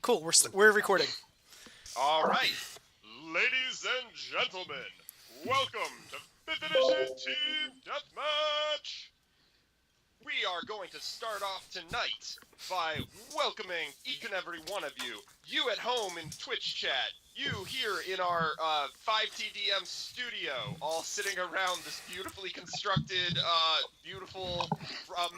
Cool. We're recording. All right, ladies and gentlemen, welcome to 5th Edition Team Deathmatch. We are going to start off tonight by welcoming each and every one of you. You at home in Twitch chat, you here in our 5TDM studio, all sitting around this beautifully constructed, beautiful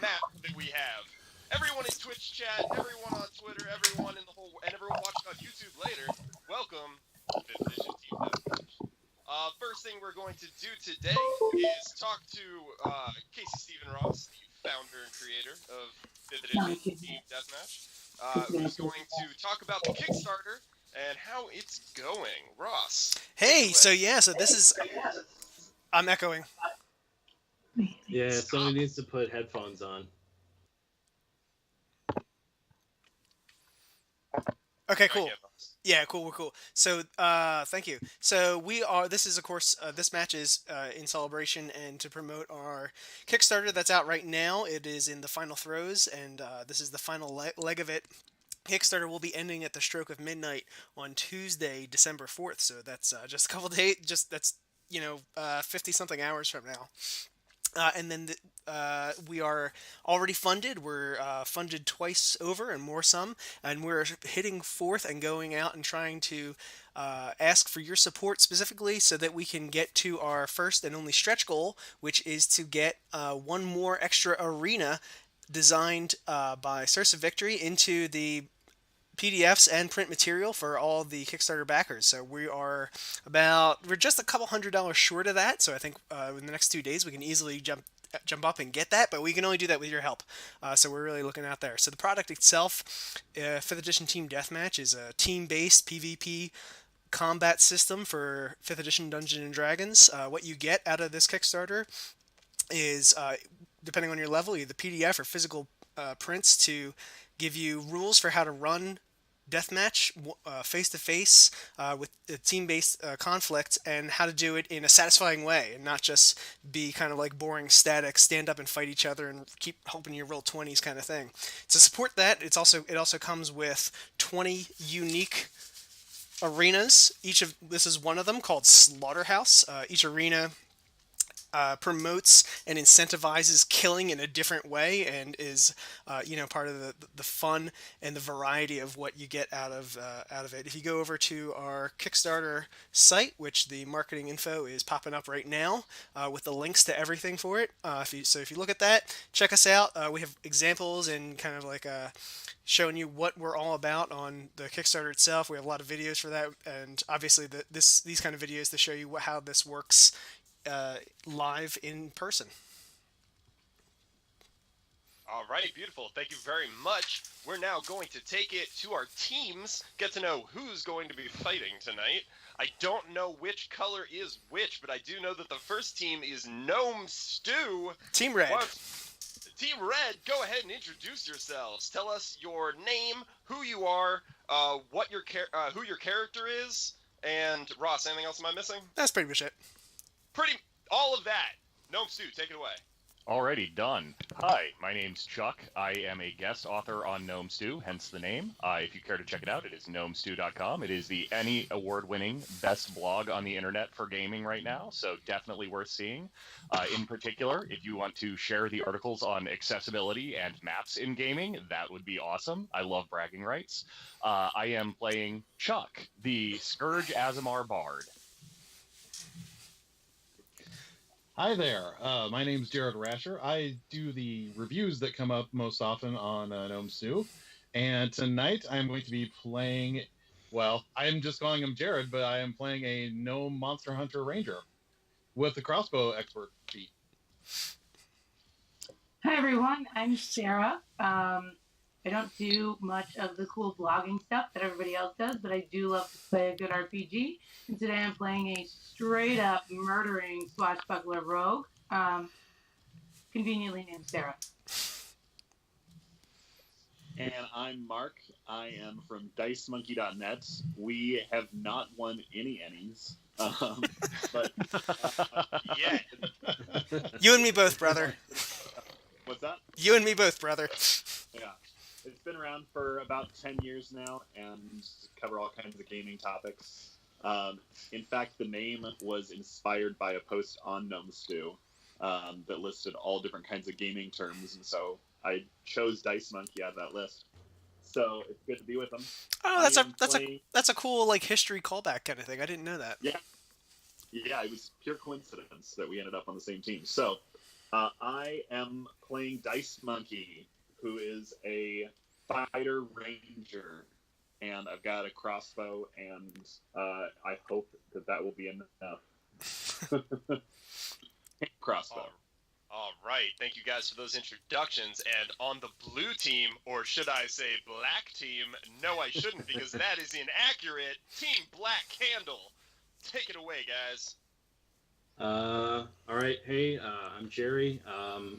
map that we have. Everyone in Twitch chat, everyone on Twitter, everyone in the whole, and everyone watching on YouTube later, welcome to 5th Edition Team Deathmatch. First thing we're going to do today is talk to Casey Stephen Ross, the founder and creator of 5th Edition Team Deathmatch, who's going to talk about the Kickstarter and how it's going. Ross. Hey, so this is. I'm echoing. Yeah, somebody needs to put headphones on. Okay, cool. Yeah, cool. We're cool. So, thank you. So we are. This is, of course, this match is in celebration and to promote our Kickstarter that's out right now. It is in the final throes, and this is the final leg of it. Kickstarter will be ending at the stroke of midnight on Tuesday, December 4th. So that's just a couple days. That's 50 something hours from now. And then we are already funded. We're funded twice over and more some. And we're hitting forth and going out and trying to ask for your support specifically so that we can get to our first and only stretch goal, which is to get one more extra arena designed by Source of Victory into the PDFs and print material for all the Kickstarter backers. So we're just a couple $100 short of that. So I think in the next 2 days we can easily jump up and get that, but we can only do that with your help. So we're really looking out there. So the product itself, 5th Edition Team Deathmatch, is a team-based PvP combat system for 5th Edition Dungeons and Dragons. What you get out of this Kickstarter is, depending on your level, either PDF or physical prints to give you rules for how to run deathmatch face-to-face with a team-based conflict, and how to do it in a satisfying way and not just be kind of like boring static stand up and fight each other and keep hoping you roll 20s kind of thing. To support that, it also comes with 20 unique arenas. This is one of them, called Slaughterhouse. Each arena promotes and incentivizes killing in a different way, and is part of the fun and the variety of what you get out of it. If you go over to our Kickstarter site, which the marketing info is popping up right now with the links to everything for it, if you look at that, check us out. We have examples and kind of like showing you what we're all about on the Kickstarter itself. We have a lot of videos for that, and obviously these kind of videos to show you how this works live in person. All right, beautiful. Thank you very much. We're now going to take it to our teams, get to know who's going to be fighting tonight. I don't know which color is which, but I do know that the first team is Gnome Stew. Team Red. Team Red, go ahead and introduce yourselves. Tell us your name, who you are, who your character is, and Ross, anything else am I missing? That's pretty much it. All of that. Gnome Stew, take it away. Already done. Hi, my name's Chuck. I am a guest author on Gnome Stew, hence the name. If you care to check it out, it is gnomestew.com. It is the Emmy award-winning best blog on the internet for gaming right now, so definitely worth seeing. In particular, if you want to share the articles on accessibility and maps in gaming, that would be awesome. I love bragging rights. I am playing Chuck, the Scourge Azamar Bard. Hi there, my name's Jared Rasher. I do the reviews that come up most often on Gnome Stew, and tonight I'm going to be playing, well, I'm just calling him Jared, but I am playing a Gnome Monster Hunter Ranger with a crossbow expert feat. Hi everyone, I'm Sarah. I don't do much of the cool blogging stuff that everybody else does, but I do love to play a good RPG. And today I'm playing a straight-up murdering swashbuckler rogue, conveniently named Sarah. And I'm Mark. I am from DiceMonkey.net. We have not won any Ennies, but yet. You and me both, brother. What's that? You and me both, brother. Yeah. It's been around for about 10 years now and cover all kinds of gaming topics. In fact, the name was inspired by a post on Gnome Stew that listed all different kinds of gaming terms, and so I chose Dice Monkey out of that list. So it's good to be with them. Oh, I am that's playing. a cool like history callback kind of thing. I didn't know that. Yeah, yeah, it was pure coincidence that we ended up on the same team. So I am playing Dice Monkey, who is a fighter ranger, and I've got a crossbow, and I hope that will be enough. Crossbow. All right, thank you guys for those introductions. And on the blue team, or should I say black team? No, I shouldn't, because that is inaccurate. Team Black Candle, take it away, guys. All right. Hey, I'm Jerry.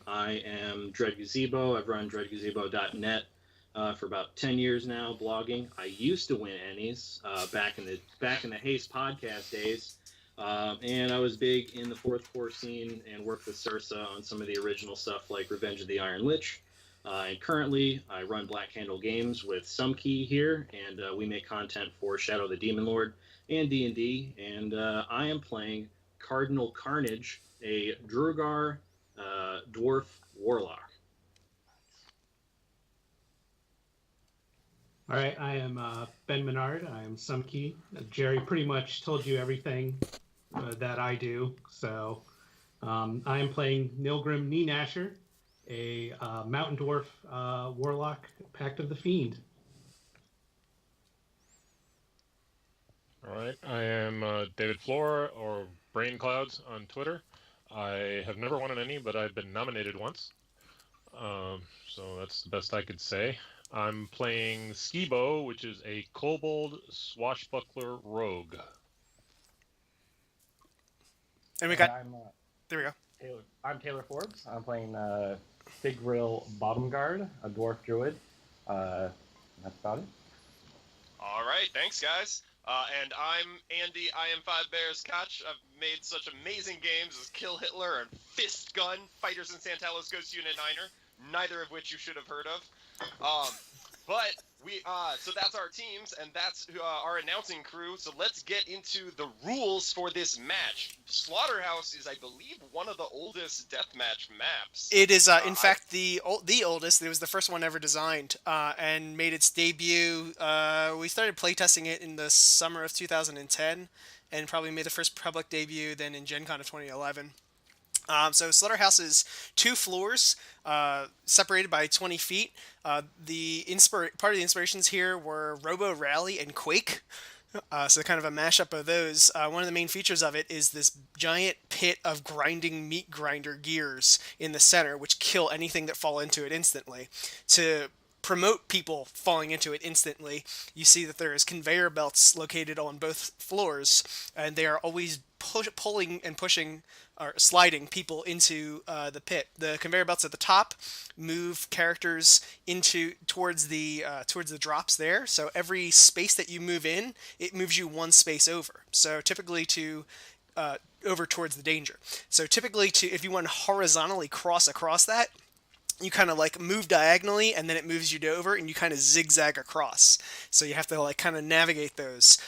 I am Dread Gazebo. I've run dreadgazebo.net for about 10 years now, blogging. I used to win Ennies back in the Haste podcast days, and I was big in the fourth core scene and worked with Sursa on some of the original stuff like Revenge of the Iron Lich. And currently, I run Black Candle Games with Sumkey here, and we make content for Shadow the Demon Lord and D&D. And I am playing Cardinal Carnage, a Drugar dwarf warlock. All right, I am Ben Menard. I am Sumkey. Jerry pretty much told you everything that I do. So I am playing Nilgrim Neenasher, a mountain dwarf warlock, Pact of the Fiend. All right, I am David Flora, or Brain Clouds on Twitter. I have never won an Ennie, but I've been nominated once. So that's the best I could say. I'm playing Skibo, which is a kobold swashbuckler rogue. And we got. There we go. I'm Taylor Forbes. I'm playing Big Grill Bottom Guard, a dwarf druid. That's about it. All right, thanks, guys. And I'm Andy. I am Five Bears Koch. I've made such amazing games as Kill Hitler and Fist Gun, Fighters in Santalos Ghost Unit Niner, neither of which you should have heard of. But we, so that's our teams, and that's our announcing crew. So let's get into the rules for this match. Slaughterhouse is, I believe, one of the oldest deathmatch maps. It is, in fact, the oldest. It was the first one ever designed, and made its debut. We started playtesting it in the summer of 2010, and probably made the first public debut then in Gen Con of 2011. So Slaughterhouse is 2 floors, separated by 20 feet. Part of the inspirations here were Robo Rally and Quake. So kind of a mashup of those. One of the main features of it is this giant pit of grinding meat grinder gears in the center, which kill anything that fall into it instantly. To promote people falling into it instantly, you see that there is conveyor belts located on both floors, and they are always pulling and pushing or sliding people into the pit. The conveyor belts at the top move characters towards the drops there. So every space that you move in, it moves you 1 space over. So typically over towards the danger. So typically if you want to horizontally cross across that, you kind of like move diagonally, and then it moves you over, and you kind of zigzag across. So you have to like kind of navigate those.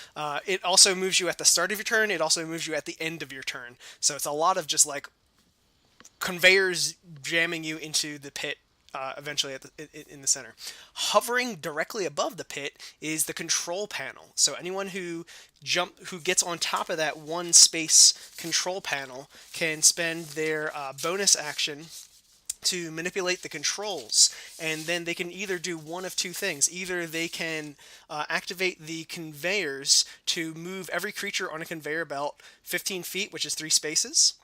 It also moves you at the start of your turn. It also moves you at the end of your turn. So it's a lot of just like conveyors jamming you into the pit. Eventually in the center. Hovering directly above the pit is the control panel. So anyone who gets on top of that 1 space control panel can spend their bonus action to manipulate the controls, and then they can either do one of 2 things. Either they can activate the conveyors to move every creature on a conveyor belt 15 feet, which is 3 spaces,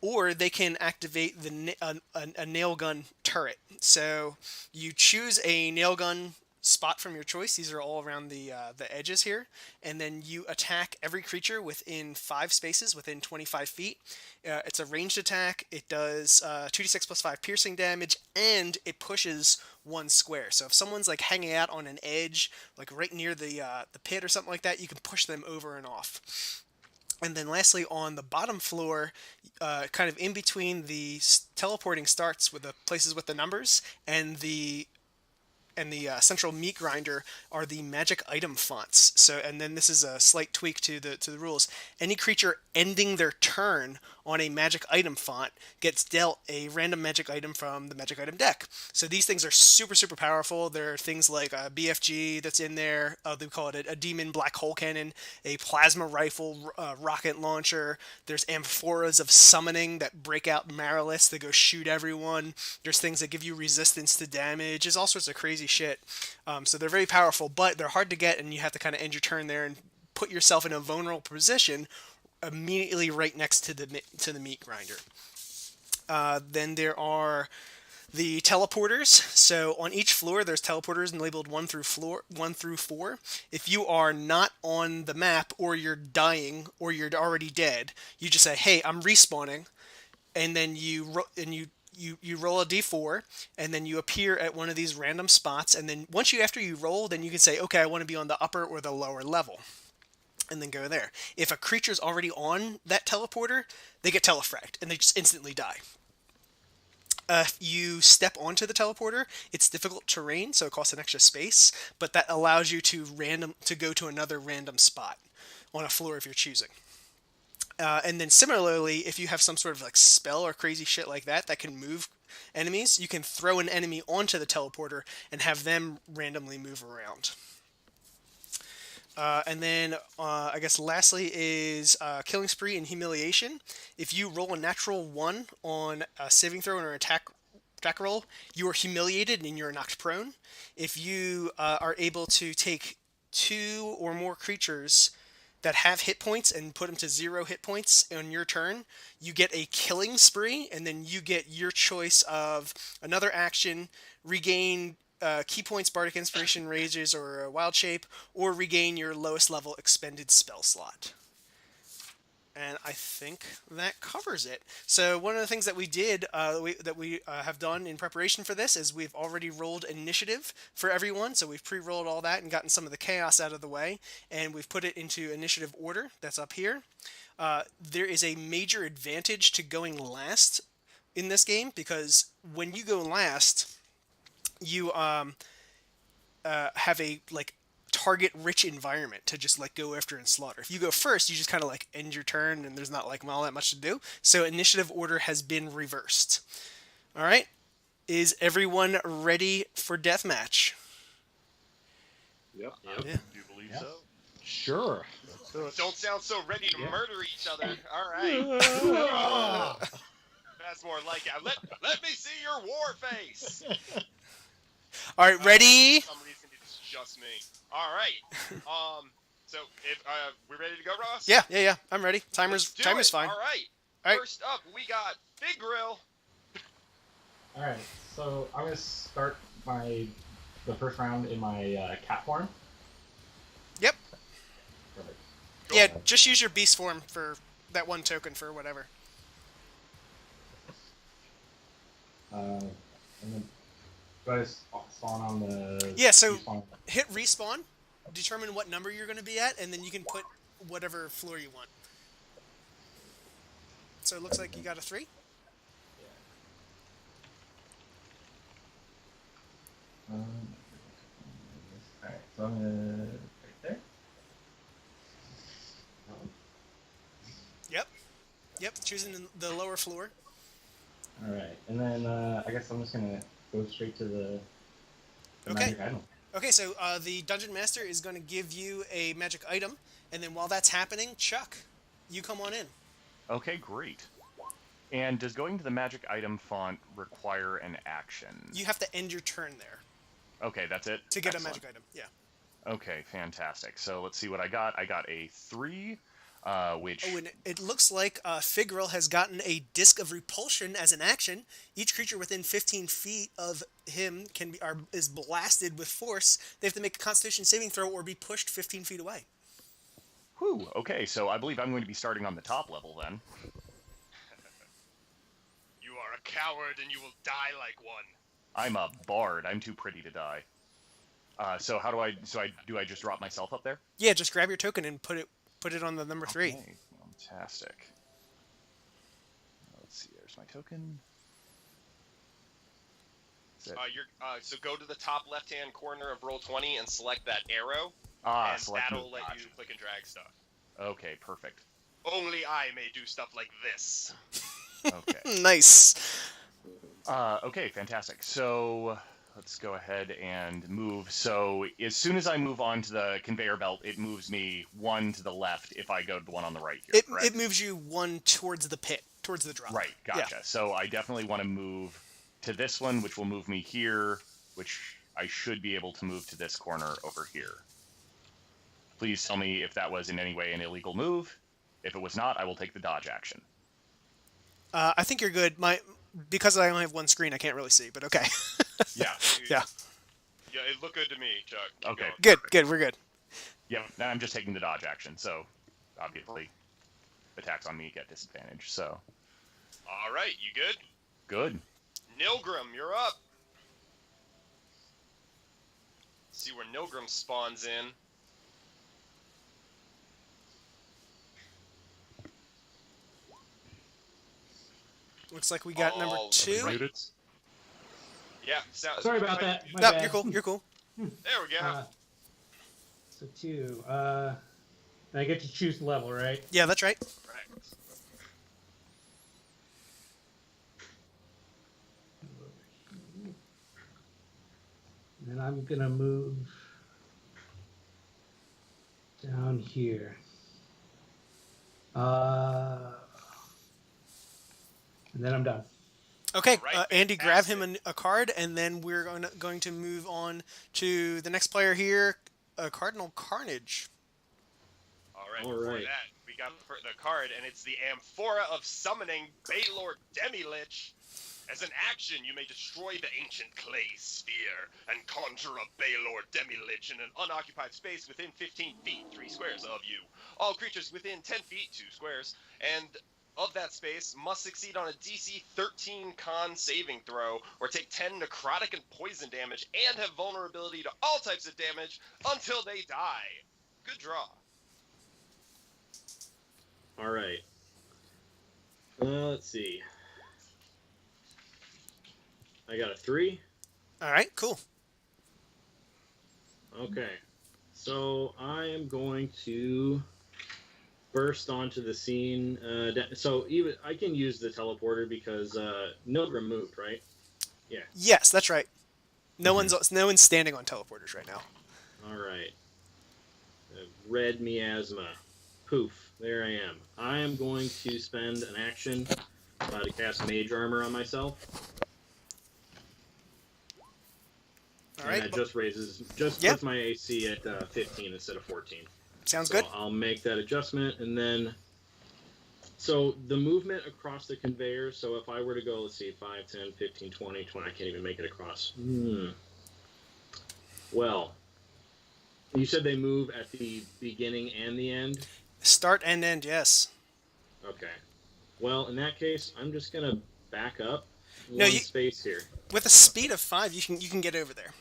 or they can activate a nail gun turret. So you choose a nail gun spot from your choice. These are all around the edges here, and then you attack every creature within 5 spaces within 25 feet. It's a ranged attack. It does 2d6 plus 5 piercing damage, and it pushes 1 square. So if someone's like hanging out on an edge, like right near the pit or something like that, you can push them over and off. And then lastly, on the bottom floor, kind of in between the teleporting starts with the places with the numbers and the central meat grinder are the magic item fonts. So, and then this is a slight tweak to the rules. Any creature ending their turn on a magic item font gets dealt a random magic item from the magic item deck. So these things are super powerful. There are things like a BFG that's in there. They call it a demon black hole cannon, a plasma rifle, rocket launcher. There's amphoras of summoning that break out Mariliths that go shoot everyone. There's things that give you resistance to damage. There's all sorts of crazy shit. So they're very powerful, but they're hard to get, and you have to kind of end your turn there and put yourself in a vulnerable position immediately right next to the meat grinder. Then there are the teleporters. So on each floor, there's teleporters and labeled 1 through 4. If you are not on the map, or you're dying, or you're already dead, you just say, "Hey, I'm respawning," and then you roll a d4, and then you appear at one of these random spots. And then after you roll, then you can say, "Okay, I want to be on the upper or the lower level," and then go there. If a creature's already on that teleporter, they get telefragged and they just instantly die. If you step onto the teleporter, it's difficult terrain, so it costs an extra space, but that allows you to go to another random spot on a floor if you're choosing. And then similarly, if you have some sort of like spell or crazy shit like that can move enemies, you can throw an enemy onto the teleporter and have them randomly move around. And then, I guess lastly is Killing Spree and Humiliation. If you roll a natural 1 on a saving throw or an attack roll, you are humiliated and you're knocked prone. If you are able to take 2 or more creatures that have hit points and put them to 0 hit points on your turn, you get a Killing Spree, and then you get your choice of another action, regain key points, Bardic Inspiration, Rages, or Wild Shape, or regain your lowest level expended spell slot. And I think that covers it. So one of the things that we did, that we have done in preparation for this, is we've already rolled initiative for everyone. So we've pre-rolled all that and gotten some of the chaos out of the way, and we've put it into initiative order. That's up here. There is a major advantage to going last in this game, because when you go last, you have a target rich environment to just go after and slaughter. If you go first, you just kind of end your turn and there's not all that much to do. So initiative order has been reversed. All right, is everyone ready for deathmatch? Yep. Do you believe so? Sure. Don't sound so ready to murder each other. All right. That's more like it. Let me see your war face. All right, ready? For some reason, it's just me. All right. So if we're ready to go, Ross? Yeah. I'm ready. Timer's fine. All right. All right. First up, we got Big Grill. All right, so I'm gonna start the first round in my cat form. Yep. Perfect. Yeah, just use your beast form for that one token for whatever. And then do I spawn on the? Yeah, so respawn? hit respawn, determine what number you're going to be at, and then you can put whatever floor you want. So it looks like you got a 3. Alright, so I'm gonna right there. Yep, choosing the lower floor. Alright, and then I guess I'm just gonna go straight to the magic item. Okay, so the Dungeon Master is going to give you a magic item, and then while that's happening, Chuck, you come on in. Okay, great. And does going to the magic item font require an action? You have to end your turn there. Okay, that's it? To get Excellent. a magic item, yeah. Okay, fantastic. So let's see what I got. I got a 3, which... Oh, and it looks like Figrill has gotten a Disc of Repulsion as an action. Each creature within 15 feet of him is blasted with force. They have to make a Constitution saving throw or be pushed 15 feet away. Whew, okay, so I believe I'm going to be starting on the top level then. You are a coward and you will die like one. I'm a bard. I'm too pretty to die. So how do I just drop myself up there? Yeah, just grab your token and put it on the number 3. Okay, fantastic. Let's see, there's my token. So go to the top left-hand corner of Roll20 and select that arrow, and that'll let you click and drag stuff. Okay, perfect. Only I may do stuff like this. Okay. Nice. Okay, fantastic. So let's go ahead and move. So as soon as I move on to the conveyor belt, it moves me one to the left if I go to the one on the right here, correct? It moves you one towards the pit, towards the drop. Right, gotcha. Yeah. So I definitely want to move to this one, which will move me here, which I should be able to move to this corner over here. Please tell me if that was in any way an illegal move. If it was not, I will take the dodge action. I think you're good. Because I only have one screen, I can't really see, but okay. Yeah. Yeah. Yeah, it looked good to me, Chuck. Keep Okay. going. Good, we're good. Yeah, now I'm just taking the dodge action, so obviously attacks on me get disadvantage, so. All right, you good? Good. Nilgrim, you're up. See where Nilgrim spawns in. Looks like we got number Oh, 2. Muted. Yeah, sounds Sorry about that. My No, bad. you're cool. You're cool. There we go. So 2. I get to choose the level, right? Yeah, that's right. Correct. And then I'm gonna move down here. And then I'm done. Okay, Alright, Andy, grab fantastic. him a card, and then we're going to move on to the next player here, Cardinal Carnage. All right, All before right. that, we got the card, and it's the Amphora of Summoning Baylord Demilich. As an action, you may destroy the ancient clay sphere and conjure a Baylord Demilich in an unoccupied space within 15 feet, 3 squares of you. All creatures within 10 feet, 2 squares, and of that space must succeed on a DC 13 con saving throw or take 10 necrotic and poison damage and have vulnerability to all types of damage until they die. Good draw. All right. Let's see. I got a 3. All right, cool. Okay. So I am going to burst onto the scene. So even I can use the teleporter because Nilgrim moved, right? Yeah. Yes, that's right. No Okay. one's standing on teleporters right now. All right. Red miasma. Poof. There I am. I am going to spend an action to cast Mage Armor on myself. All And right, that just raises, Yeah. puts my AC at 15 instead of 14. sounds So good. I'll make that adjustment, and then... So the movement across the conveyor, so if I were to go, let's see, 5, 10, 15, 20, I can't even make it across. Well, you said they move at the beginning and the end? Start and end, yes. Okay. Well, in that case, I'm just going to back up No, one you- space here. With a speed of 5, you can get over there.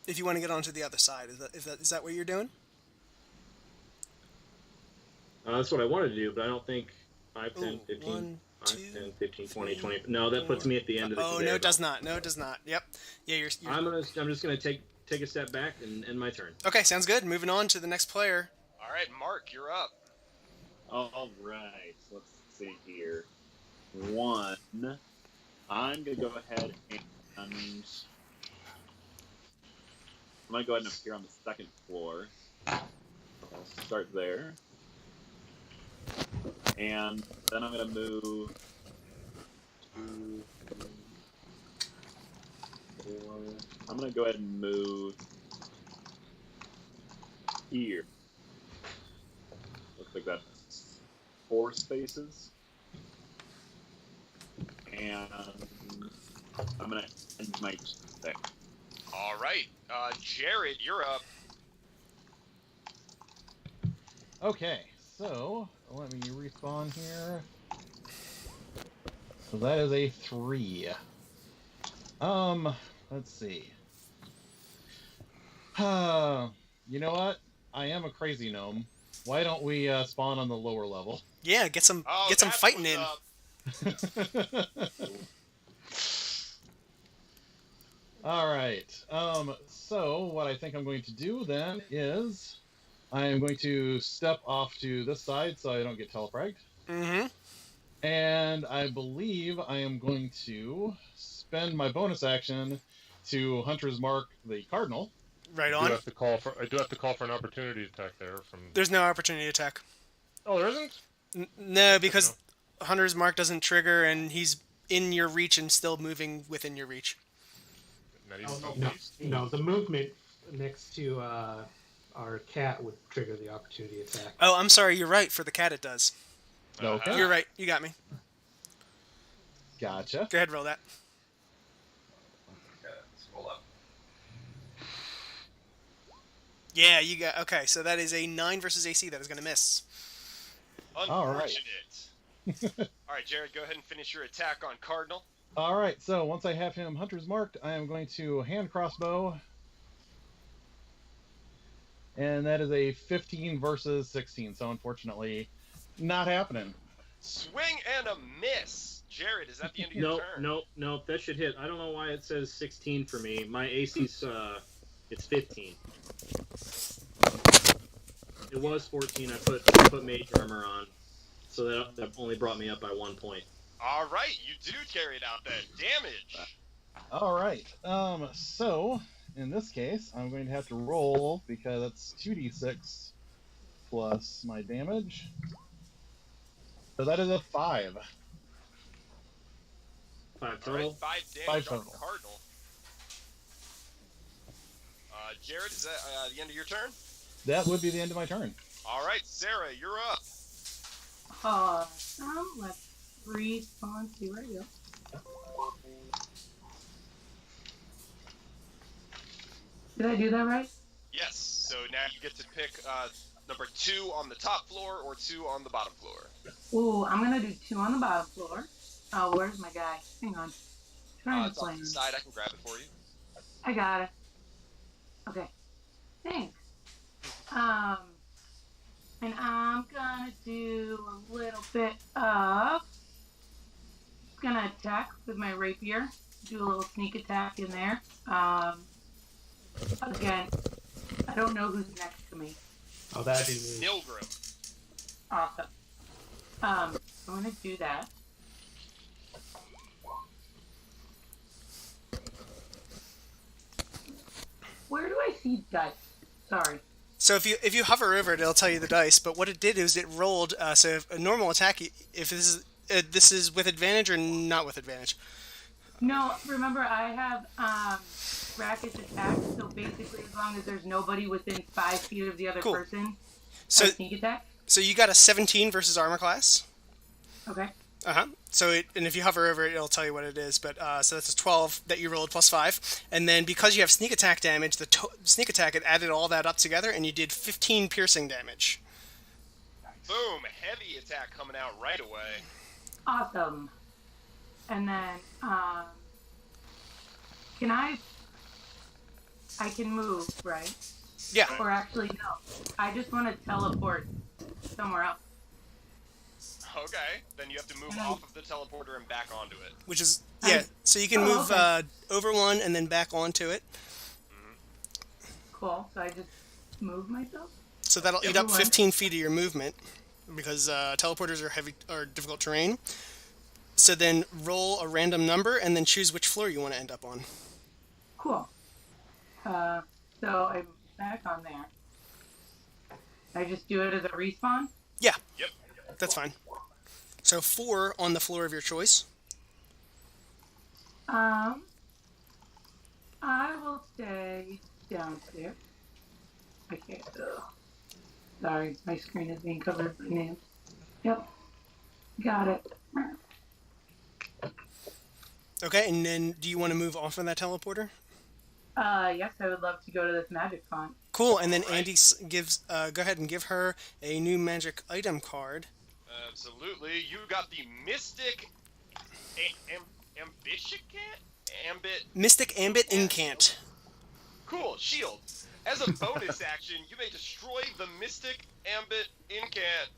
If you want to get onto the other side, is that what you're doing? That's what I wanted to do, but I don't think 5, 10, Ooh, 15, 1, 5, 2, 10, 15, 20, 3, 20. No, that puts me at the end of the Oh, conveyor no, it does belt. not. No, it does not. Yep. Yeah, you're I'm just going to take a step back and end my turn. Okay, sounds good. Moving on to the next player. All right, Mark, you're up. All right, let's see here. 1. I'm going to go ahead and I'm going to go ahead and appear on the 2nd floor. I'll start there. And then I'm going to move 2, 3, 4. I'm going to go ahead and move here. Looks like that's 4 spaces. And I'm going to end my there. All right, Jared, you're up. Okay, so let me respawn here. So that is a 3. Let's see. You know what? I am a crazy gnome. Why don't we spawn on the lower level? Yeah, get some That's fighting what's in. up. All right. So what I think I'm going to do then is I am going to step off to this side so I don't get telefragged. Mm-hmm. And I believe I am going to spend my bonus action to Hunter's Mark the Cardinal. Right I do on. have to call for an opportunity attack there from. There's no opportunity attack. Oh, there isn't. No, because No. Hunter's Mark doesn't trigger, and he's in your reach and still moving within your reach. Not even Oh, no, the movement next to our cat would trigger the opportunity attack. Oh, I'm sorry. You're right. For the cat, it does. Okay. You're right. You got me. Gotcha. Go ahead, roll that. Yeah, you got. Okay, so that is a 9 versus AC. That is going to miss. Unfortunate. All right, Jared, go ahead and finish your attack on Cardinal. All right. So once I have him Hunter's Marked, I am going to hand crossbow. And that is a 15 versus 16. So unfortunately, not happening. Swing and a miss. Jared, is that the end of your turn? Nope. That should hit. I don't know why it says 16 for me. My AC's it's 15. It was 14. I put mage armor on, so that only brought me up by 1 point. All right, you do carry it out then. Damage. All right. So in this case, I'm going to have to roll because that's 2d6 plus my damage. So that is a 5. 5 total. All right, 5 damage 5 on total. Cardinal. Jared, is that the end of your turn? That would be the end of my turn. All right, Sarah, you're up. Let's respawn. See where I go. Did I do that right? Yes, so now you get to pick number 2 on the top floor or 2 on the bottom floor. Ooh, I'm gonna do 2 on the bottom floor. Oh, where's my guy? Hang on. Trying to It's on plan. the side. I can grab it for you. I got it. Okay. Thanks. And I'm gonna do a little bit of. Gonna attack with my rapier. Do a little sneak attack in there. Again, I don't know who's next to me. Oh, that'd be me. Nilgrim. Awesome. I'm gonna do that. Where do I see dice? Sorry. So if you hover over it, it'll tell you the dice. But what it did is it rolled. So if a normal attack, if this is with advantage or not with advantage. No, remember I have racket attack. So basically, as long as there's nobody within 5 feet of the other Cool. person, So I sneak attack. so you got a 17 versus armor class. Okay. So and if you hover over it, it'll tell you what it is. But so that's a 12 that you rolled plus 5, and then because you have sneak attack damage, the sneak attack it added all that up together, and you did 15 piercing damage. Boom! Heavy attack coming out right away. Awesome. And then, can I can move, right? Yeah. Or actually, no. I just want to teleport somewhere else. Okay, then you have to move off of the teleporter and back onto it. Which is so you can move over one and then back onto it. Cool. So I just move myself. So that'll eat up 15 feet of your movement because teleporters are difficult terrain. So then roll a random number and then choose which floor you want to end up on. Cool. So I'm back on there. I just do it as a respawn? Yeah. Yep. That's fine. So 4 on the floor of your choice. I will stay downstairs. I can't. Sorry, my screen is being covered by names. Yep. Got it. Okay, and then do you want to move off of that teleporter? Yes, I would love to go to this magic font. Cool, and then Andy gives. Go ahead and give her a new magic item card. Absolutely. You got the Mystic Ambit. Mystic Ambit Incant. Cool. Shield. As a bonus action, you may destroy the Mystic Ambit Incant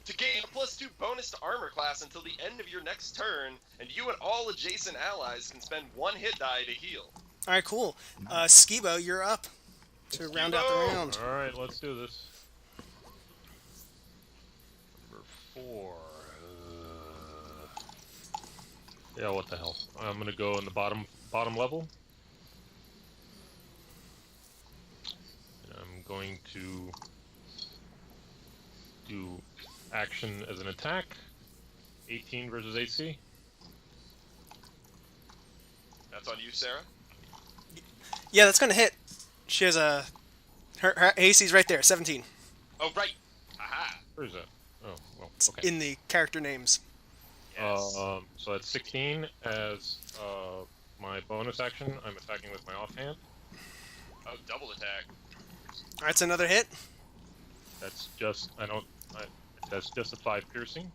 to gain a +2 bonus to armor class until the end of your next turn, and you and all adjacent allies can spend 1 hit die to heal. All right, cool. Skibo, you're up to round out the Skibo! round. All right, let's do this. Number 4. Yeah, what the hell? I'm gonna go in the bottom level. And I'm going to do action as an attack. 18 versus AC. That's on you, Sarah. Yeah, that's gonna hit. She has a her AC's right there, 17. Oh, right. Aha. Where is that? Oh, well, It's okay. in the character names. Yes. So that's 16 as my bonus action. I'm attacking with my offhand. Oh, double attack. All right, it's another hit. That's just that's just a 5 piercing.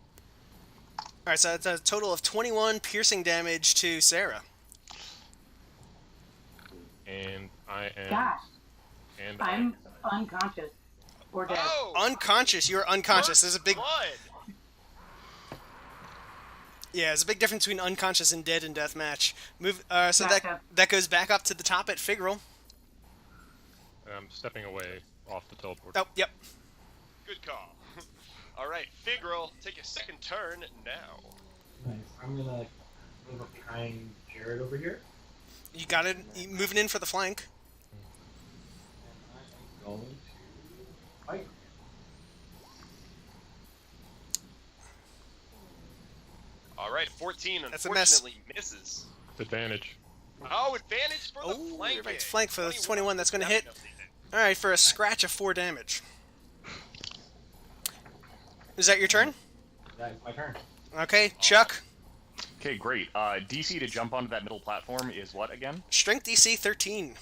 All right, so that's a total of 21 piercing damage to Sarah. And I am. Gosh, And I'm unconscious or dead. Oh! Unconscious. You're unconscious. There's a big Blood. yeah. There's a big difference between unconscious and dead in deathmatch. Move. So Gotcha. that goes back up to the top at Figral. I'm stepping away off the teleport. Oh, yep. Good call. All right, Figral, take your second turn now. Nice. I'm gonna move up behind Jared over here. You got it. You moving in for the flank. And I am going to fight. All right, 14 That's a miss. unfortunately misses. Advantage. Oh, advantage for the Oh, flank. you're right to flank for the 21. That's going to hit. All right, for a scratch of 4 damage. Is that your turn? That is my turn. Okay, Chuck. Okay, great. DC to jump onto that middle platform is what again? Strength DC 13.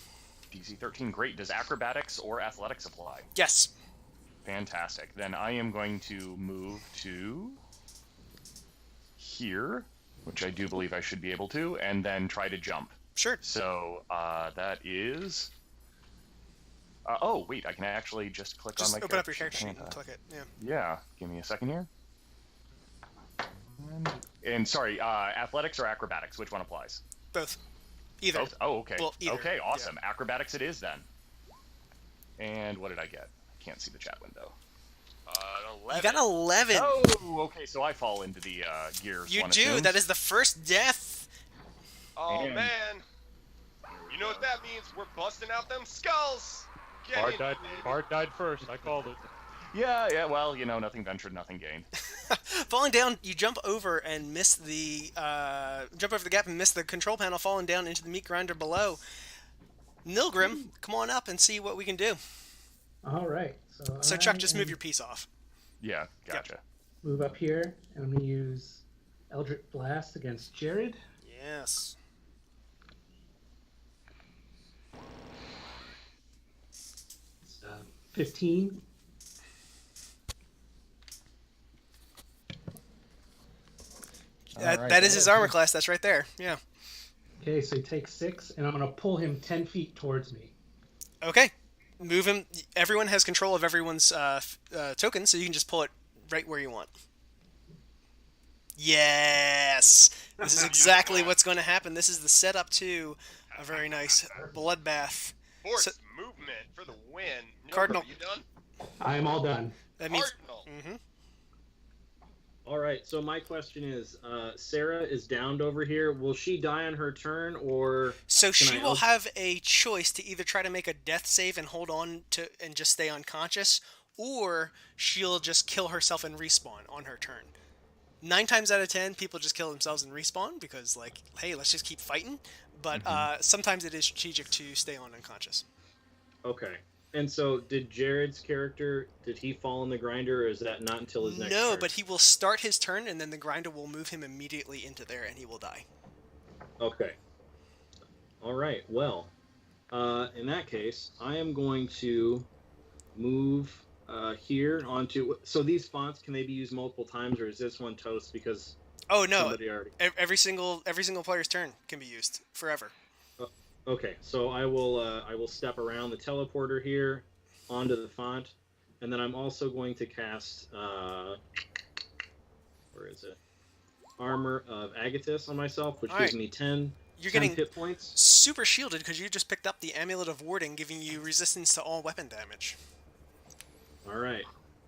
DC 13, great. Does acrobatics or athletics apply? Yes. Fantastic. Then I am going to move to here, which I do believe I should be able to, and then try to jump. Sure. So that is... oh, wait, I can actually just click Just on my open up your character character sheet sheet, and can't click it. Yeah. I? Yeah, give me a second here. And sorry, athletics or acrobatics, which one applies? Both. Either. Both? Oh, okay. Well, either, okay, awesome. Acrobatics it is then. And what did I get? I can't see the chat window. 11. You got 11. Oh, okay, so I fall into the gears. You one do. assumes. That is the first death. Oh, And- man. You know what that means? We're busting out them skulls. Get Bart in, died. baby. Bart died first. I called it. Yeah, well, you know, nothing ventured, nothing gained. Falling down, you jump over and miss the jump over the gap and miss the control panel, falling down into the meat grinder below. Nilgrim, come on up and see what we can do. All right. So Chuck, just move your piece off. Yeah, gotcha. Move up here, and I'm going to use Eldritch Blast against Jared. Yes. It's, 15. That is his armor class. That's right there. Yeah. Okay, so he takes 6, and I'm going to pull him 10 feet towards me. Okay. Move him. Everyone has control of everyone's token, so you can just pull it right where you want. Yes! This is exactly what's going to happen. This is the setup to a very nice bloodbath. Force movement for the win. Cardinal. You done? I'm all done. That means... Cardinal. hmm All right, so my question is, Sarah is downed over here. Will she die on her turn, or So Can she I will also- have a choice to either try to make a death save and hold on to and just stay unconscious, or she'll just kill herself and respawn on her turn. 9 times out of 10, people just kill themselves and respawn because, like, hey, let's just keep fighting. But sometimes it is strategic to stay on unconscious. okay? And so, did Jared's character did he fall in the grinder, or is that not until his next No, turn? but he will start his turn, and then the grinder will move him immediately into there, and he will die. Okay. All right. Well, in that case, I am going to move here onto. So these fonts, can they be used multiple times, or is this one toast because Oh no! somebody already? Every single player's turn can be used forever. Okay, so I will step around the teleporter here onto the font, and then I'm also going to cast where is it? Armor of Agathis on myself, which gives Alright. me 10 You're 10 getting hit points. super shielded because you just picked up the Amulet of Warding, giving you resistance to all weapon damage. All right.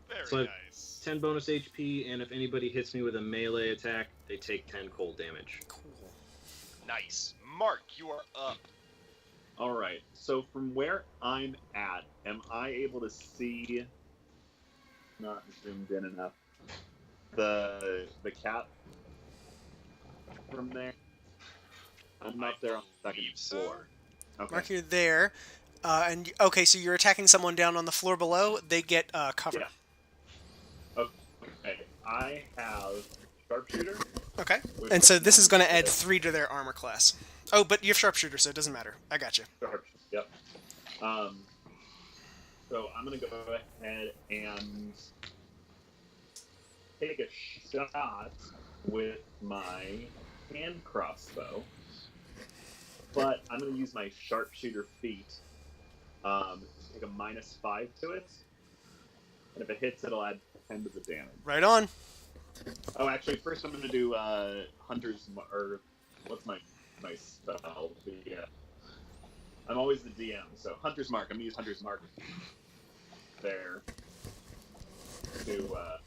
Very So I have nice. 10 bonus HP, and if anybody hits me with a melee attack, they take 10 cold damage. Cool. Nice. Mark, you are up. All right. So from where I'm at, am I able to see? Not zoomed in enough. The cat from there. I'm up there on the second believe so. floor. Okay. Mark, you're there. And okay, so you're attacking someone down on the floor below. They get cover. Yeah. Okay. I have sharpshooter. Okay. which And so this is going to add is 3 to their armor class. Oh, but you have sharpshooter, so it doesn't matter. I got you. sharpshooter. Yep. So I'm gonna go ahead and take a shot with my hand crossbow, but I'm gonna use my sharpshooter feat. Take a -5 to it, and if it hits, it'll add 10 to the damage. Right on. Oh, actually, first I'm gonna do Hunter's or what's my spell? I'm always the DM, so Hunter's Mark. I'm gonna use Hunter's Mark there to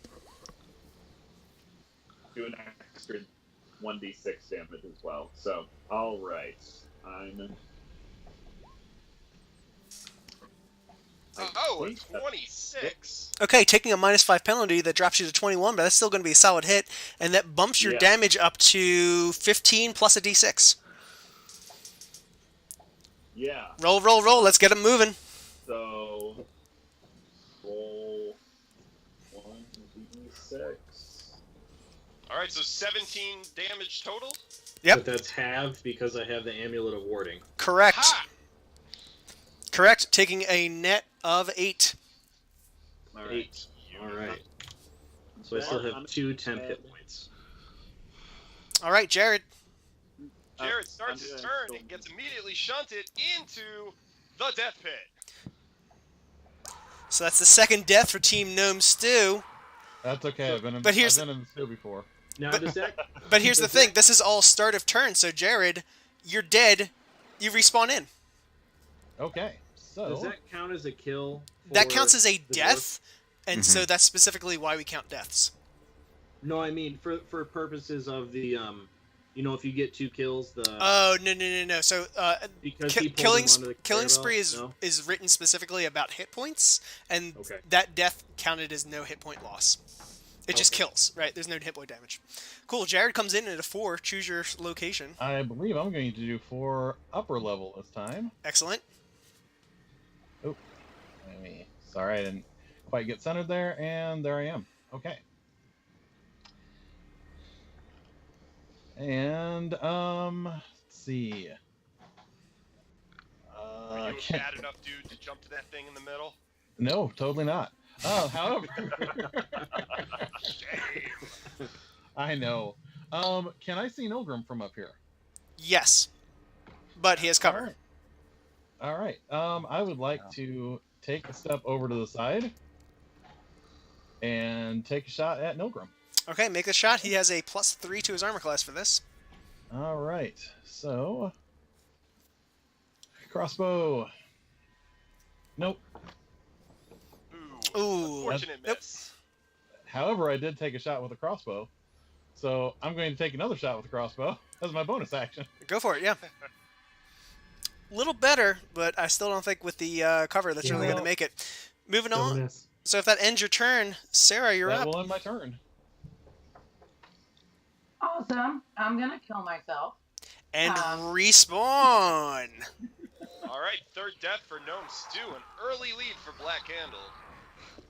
do an extra 1d6 damage as well. So, all right, I'm. Oh, a 26. Okay, taking a -5 penalty that drops you to 21, but that's still going to be a solid hit, and that bumps your Yeah. damage up to 15 plus a d6. Yeah. Roll, roll, roll. Let's get them moving. So, roll 1d6. All right, so 17 damage total. Yep. But that's halved because I have the Amulet of Warding. Correct. Ha! Correct. Taking a net of 8. All right. 8. All right. So I still have 2 temp hit points. All right, Jared. Jared starts I'm his gonna turn still- and gets immediately shunted into the death pit. So that's the second death for Team Gnome Stew. That's okay. I've been But here's- in the stew before. Now, does that... But here's the does thing. that- This is all start of turn, so Jared, you're dead. You respawn in. Okay. So Does that count as a kill? That for counts as a the death, and Mhm. so that's specifically why we count deaths. No, I mean for purposes of the if you get 2 kills, the Oh, no. So because he killing pulled him onto the killing conveyor spree belt? is written specifically about hit points, and Okay. that death counted as no hit point loss. It just Okay. kills, right? There's no hit point damage. Cool. Jared comes in at a 4. Choose your location. I believe I'm going to do 4 upper level this time. Excellent. Sorry, I didn't quite get centered there, and there I am. Okay. And let's see. Are you a can't- bad enough dude to jump to that thing in the middle? No, totally not. However, Shame. I know. Can I see Nilgrim from up here? Yes, but he has cover. All right. I would like to take a step over to the side and take a shot at Nilgrim. Okay, make the shot. He has a +3 to his armor class for this. All right. So, crossbow. Nope. Ooh, Ooh. unfortunate Nope. miss. However, I did take a shot with a crossbow. So, I'm going to take another shot with a crossbow as my bonus action. Go for it, yeah. Little better, but I still don't think with the cover that's really Yeah. going to make it. Moving on. Bonus. So if that ends your turn, Sarah, you're That up. will end my turn. Awesome. I'm gonna kill myself. And respawn. All right, third death for Gnome Stew. An early lead for Black Candle.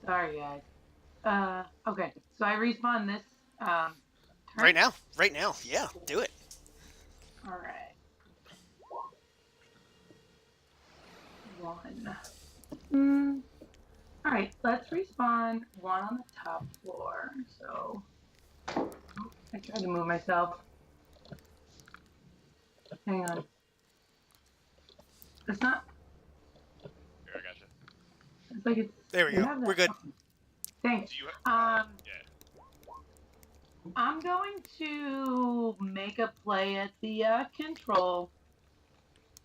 Sorry, guys. Okay. So I respawn this turn. Right now. Right now. Yeah, do it. All right. 1. All right. Let's respawn 1 on the top floor. So I tried to move myself. Hang on. It's not. Here, I gotcha. It's like it's. There we you go. have that We're good. on. Thanks. Do you have... Um. Yeah. I'm going to make a play at the control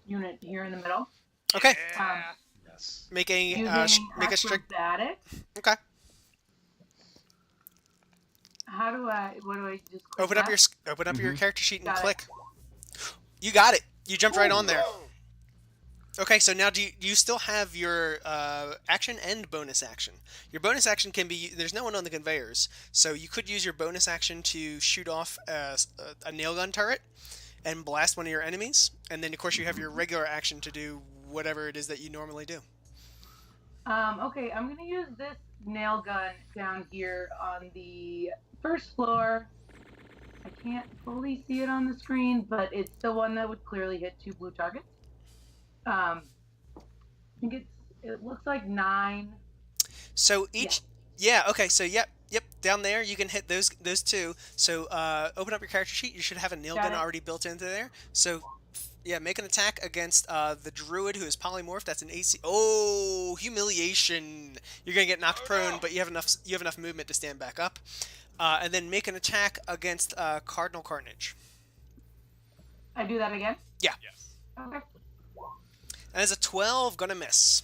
unit here in the middle. Okay. Yeah. Yes. Make a Using make a strict. acrobatics. Okay. What do I just click Open up that? your your character sheet and Got it. click. You got it. You jumped right on there. Boom. Okay, so now do you still have your action and bonus action? Your bonus action can be, there's no one on the conveyors, so you could use your bonus action to shoot off a nail gun turret and blast one of your enemies, and then of course you have your regular action to do whatever it is that you normally do. Okay, I'm gonna use this nail gun down here on the first floor. I can't fully see it on the screen, but it's the one that would clearly hit 2 blue targets. I think it looks like 9. So each, yeah, okay, so yep, down there you can hit those two. So open up your character sheet. You should have a nail Got gun it. already built into there. So yeah, make an attack against the druid who is polymorph. That's an AC. Oh, humiliation! You're gonna get knocked prone, no. but you have enough movement to stand back up. And then make an attack against Cardinal Carnage. I do that again? Yeah. Yes. Okay. And as a 12, gonna miss.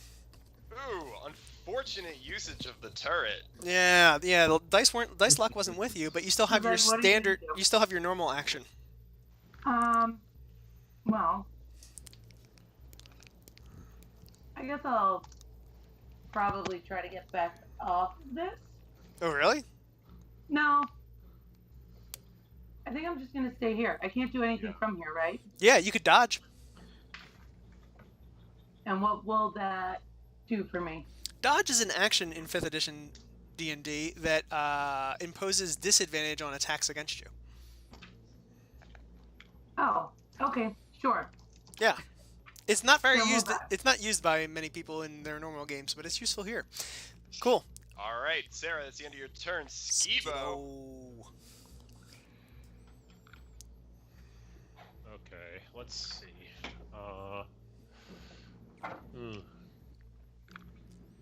Ooh, unfortunate usage of the turret. Yeah. The dice luck wasn't with you, but you still have your Like, what are you gonna standard. do? You still have your normal action. Well, I guess I'll probably try to get back off this. Oh, really? No. I think I'm just gonna stay here. I can't do anything from here, right? Yeah, you could dodge. And what will that do for me? Dodge is an action in 5th edition D&D that imposes disadvantage on attacks against you. Oh, okay, sure. Yeah. It's not very So used. move on. It's not used by many people in their normal games, but it's useful here. Cool. All right, Sarah, that's the end of your turn. Skibo. Okay, let's see.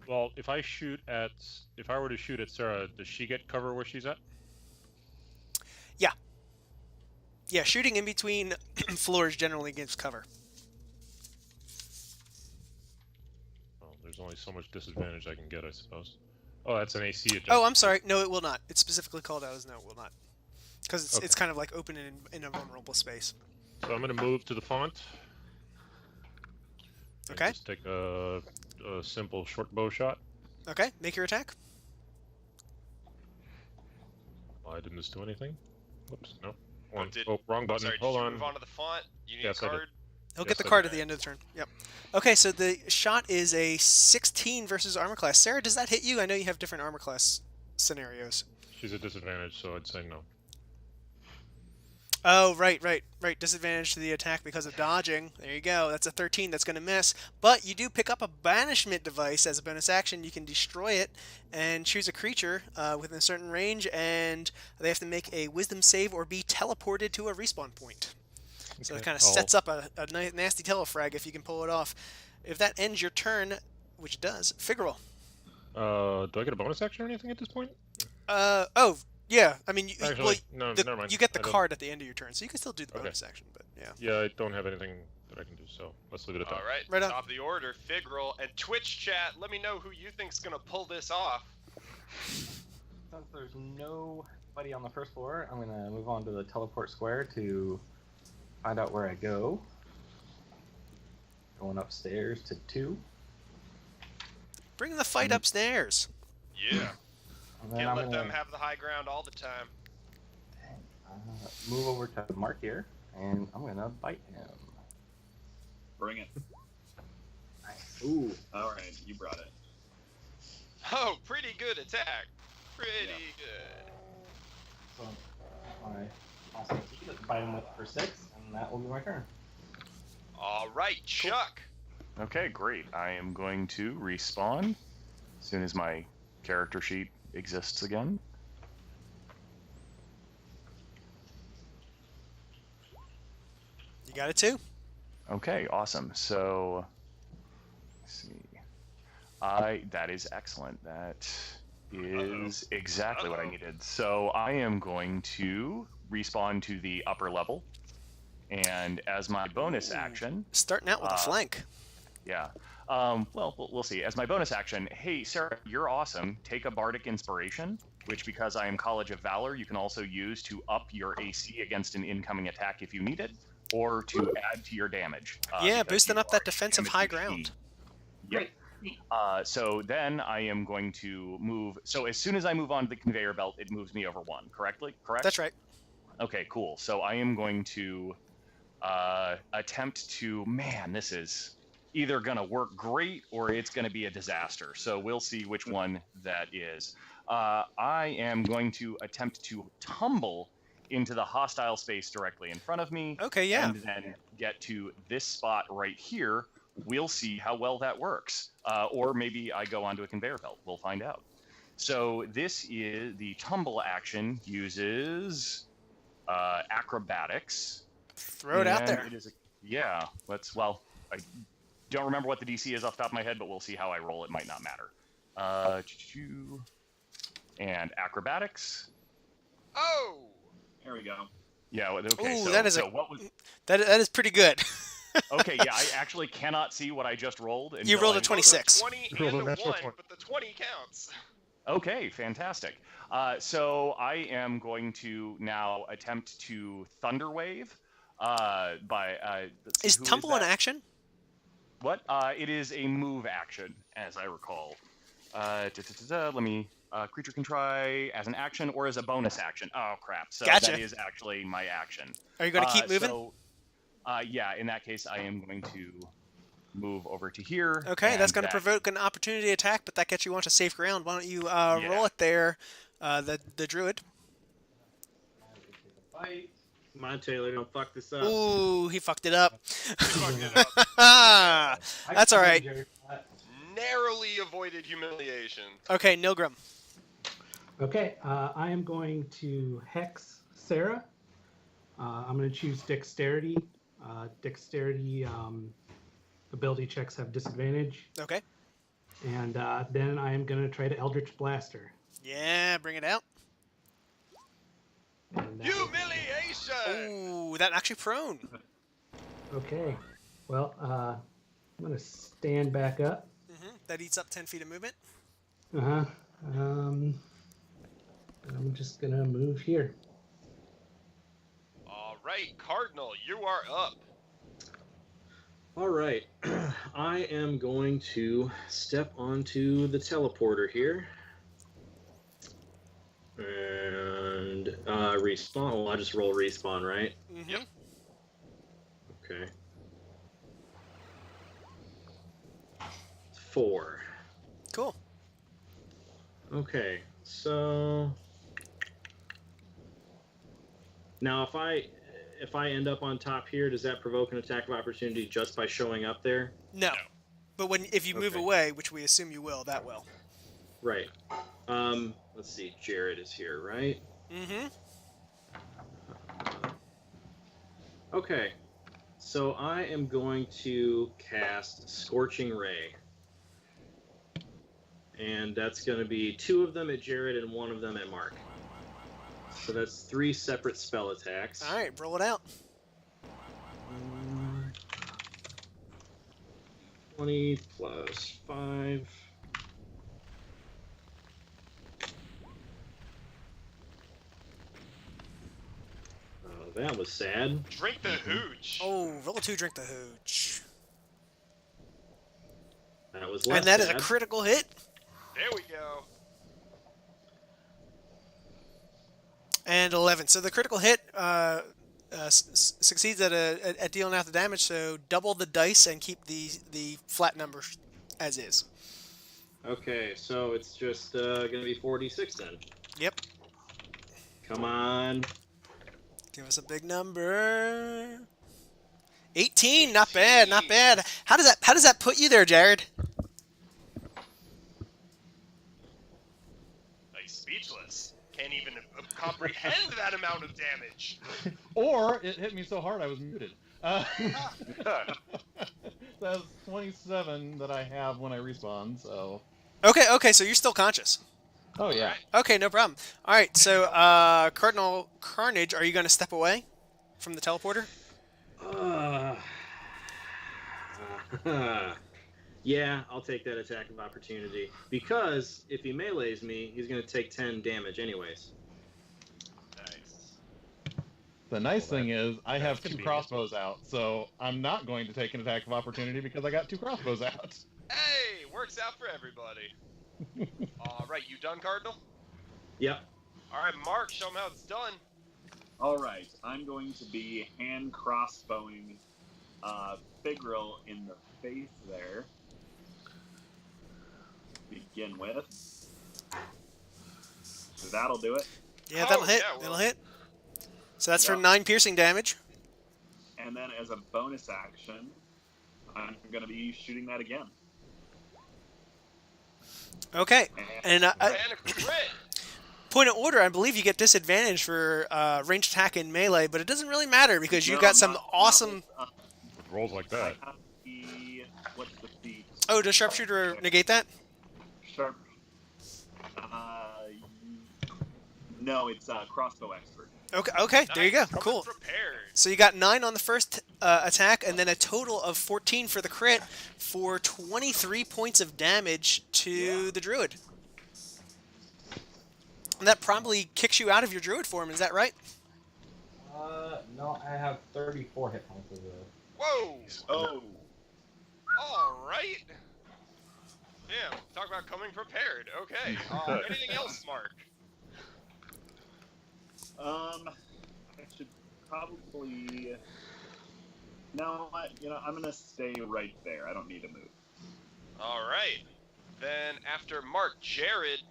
Well, if I were to shoot at Sarah, does she get cover where she's at? Yeah, shooting in between floors generally gives cover. Well, there's only so much disadvantage I can get, I suppose. Oh, that's an AC adjustment. Oh, I'm sorry. No, it will not. It's specifically called out as no, it will not. Because it's kind of like open in a vulnerable space. So I'm going to move to the font. And Okay. just take a simple short bow shot. Okay, make your attack. Why didn't this do anything? Whoops, no. Wrong I'm button. sorry, Hold did you on. move on to the font? You need Yes, a I did. card? He'll Yes, get the I card did. at the end of the turn. Yep. Okay, so the shot is a 16 versus armor class. Sarah, does that hit you? I know you have different armor class scenarios. She's a disadvantage, so I'd say no. Oh, right. Disadvantage to the attack because of dodging. There you go. That's a 13. That's going to miss. But you do pick up a banishment device as a bonus action. You can destroy it and choose a creature within a certain range, and they have to make a wisdom save or be teleported to a respawn point. So it Okay, kind of sets up a nasty telefrag if you can pull it off. If that ends your turn, which it does, figure roll. Do I get a bonus action or anything at this point? Oh, yeah. I mean, Actually, no, never mind. You get the I don't- card at the end of your turn, so you can still do the Okay. bonus action, but yeah. Yeah, I don't have anything that I can do, so let's leave it at that. All right, Right on. top of the order, Figral. And Twitch chat, let me know who you think's going to pull this off. Since there's nobody on the first floor, I'm gonna move on to the teleport square to find out where I go. Going upstairs to 2. Bring the fight upstairs. Yeah, And then can't I'm let them gonna have the high ground all the time. move over to Mark here, and I'm gonna bite him. Bring it. Ooh, all right, you brought it. Oh, pretty good attack. Pretty good. So I also bite him with for 6, and that will be my turn. All right, Chuck. Okay, great. I am going to respawn as soon as my character sheet exists again. You got it too? Okay, awesome. So, let's see. That is excellent. That is exactly what I needed. So I am going to respawn to the upper level, and as my bonus action, Starting out with a flank. yeah. Well, we'll see. As my bonus action, hey, Sarah, you're awesome. Take a Bardic Inspiration, which, because I am College of Valor, you can also use to up your AC against an incoming attack if you need it, or to add to your damage. Yeah, because boosting you up that are defensive damage high machine. ground. Yep. So then I am going to move. So as soon as I move on to the conveyor belt, it moves me over 1. Correct? That's right. Okay, cool. So I am going to attempt to. Man, this is either going to work great or it's going to be a disaster. So we'll see which one that is. I am going to attempt to tumble into the hostile space directly in front of me. Okay, yeah. And then get to this spot right here. We'll see how well that works. Or maybe I go onto a conveyor belt. We'll find out. So this is the tumble action uses acrobatics. Throw it out there. It is I don't remember what the DC is off the top of my head, but we'll see how I roll. It might not matter. And acrobatics. Oh! There we go. Yeah. Okay. Ooh, so, that is so what was? that is pretty good. Okay. Yeah. I actually cannot see what I just rolled. You rolled a 26. 20 Roll and a a natural 1, 20. but the 20 counts. Okay, fantastic. So I am going to now attempt to Thunderwave by. Is tumble an action? What? It is a move action, as I recall. Let me. Creature can try as an action or as a bonus action. Oh crap! So Gotcha. that is actually my action. Are you going to keep moving? So, yeah. In that case, I am going to move over to here. Okay, that's going to provoke an opportunity attack, but that gets you onto safe ground. Why don't you roll it there, the druid? Come on, Taylor, don't fuck this up. Ooh, he fucked it up. Fucked it up. That's all right. Narrowly avoided humiliation. Okay, Nilgrim. Okay, I am going to hex Sarah. I'm going to choose dexterity. Dexterity ability checks have disadvantage. Okay. And then I am going to try to Eldritch Blast her. Yeah, bring it out. And that Humiliation! Ooh, that knocks you prone. Okay. Well, I'm going to stand back up. That eats up 10 feet of movement. Uh-huh. I'm just going to move here. All right, Cardinal, you are up. All right. I am going to step onto the teleporter here. And respawn. Well, I'll just roll respawn, right? Yep. Okay. 4. Cool. Okay, so now if I end up on top here, does that provoke an attack of opportunity just by showing up there? No. But if you move Okay. away, which we assume you will, that will. Right. Let's see. Jared is here, right? Mm-hmm. Okay. So I am going to cast Scorching Ray. And that's going to be 2 of them at Jared and 1 of them at Mark. So that's 3 separate spell attacks. All right, roll it out. 20 plus 5. Oh, that was sad. Drink the hooch. Oh, roll 2, drink the hooch. That was less And that is sad. a critical hit. There we go. And 11. So the critical hit succeeds at dealing out the damage. So double the dice and keep the flat numbers as is. Okay, so it's just going to be 46 then. Yep. Come on. Give us a big number. 18. Not bad. Not bad. How does that put you there, Jared? Like speechless. Can't even comprehend that amount of damage. Or it hit me so hard I was muted. That's 27 that I have when I respawn, so... Okay. So you're still conscious. Oh yeah. Alright. Okay, no problem. All right, so Cardinal Carnage, are you going to step away from the teleporter? Uh, yeah, I'll take that attack of opportunity because if he melees me, he's going to take 10 damage anyways. Nice. The nice Well, thing is I that's have 2 convenient. crossbows out, so I'm not going to take an attack of opportunity because I got 2 crossbows out. Hey, works out for everybody. Alright, you done, Cardinal? Yep. Alright, Mark, show him how it's done. All right, I'm going to be hand crossbowing Figral in the face there. Begin with. So that'll do it. Yeah, that'll Oh, hit. yeah, well- That'll hit. So that's for Yep. 9 piercing damage. And then as a bonus action, I'm going to be shooting that again. Okay. And And a crit! point of order, I believe you get disadvantage for ranged attack and melee, but it doesn't really matter because you've No, got some not awesome... with, With rolls like I that. have the, what's the feat? Oh, does Sharpshooter negate that? Sharp. No, it's crossbow expert. Okay, there you go. Nice, coming Cool. prepared. So you got 9 on the first attack, and then a total of 14 for the crit for 23 points of damage to the druid. And that probably kicks you out of your druid form, is that right? No, I have 34 hit points as a... Whoa! Oh, Alright. Damn, talk about coming prepared. Okay. Anything else, Mark? I should probably. No, I'm gonna stay right there. I don't need to move. Alright. Then after Mark, Jared.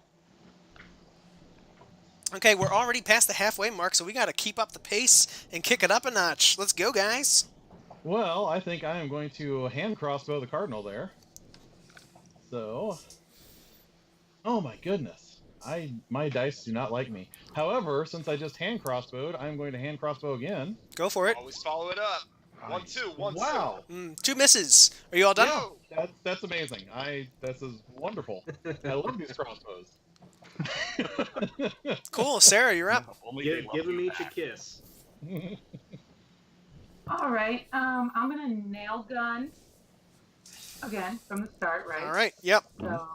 Okay, we're already past the halfway mark, so we got to keep up the pace and kick it up a notch. Let's go, guys. Well, I think I am going to hand crossbow the cardinal there. So, oh my goodness, my dice do not like me. However, since I just hand crossbowed, I'm going to hand crossbow again. Go for it. Always follow it up. 1-2, 1-2. Wow, 2 misses. Are you all done? Yo! that's amazing. This is wonderful. I love these crossbows. Cool. Sarah, you're up. Only they Give, love give him you each a back. kiss. All right. I'm gonna nail gun again from the start, right? All right. Yep. So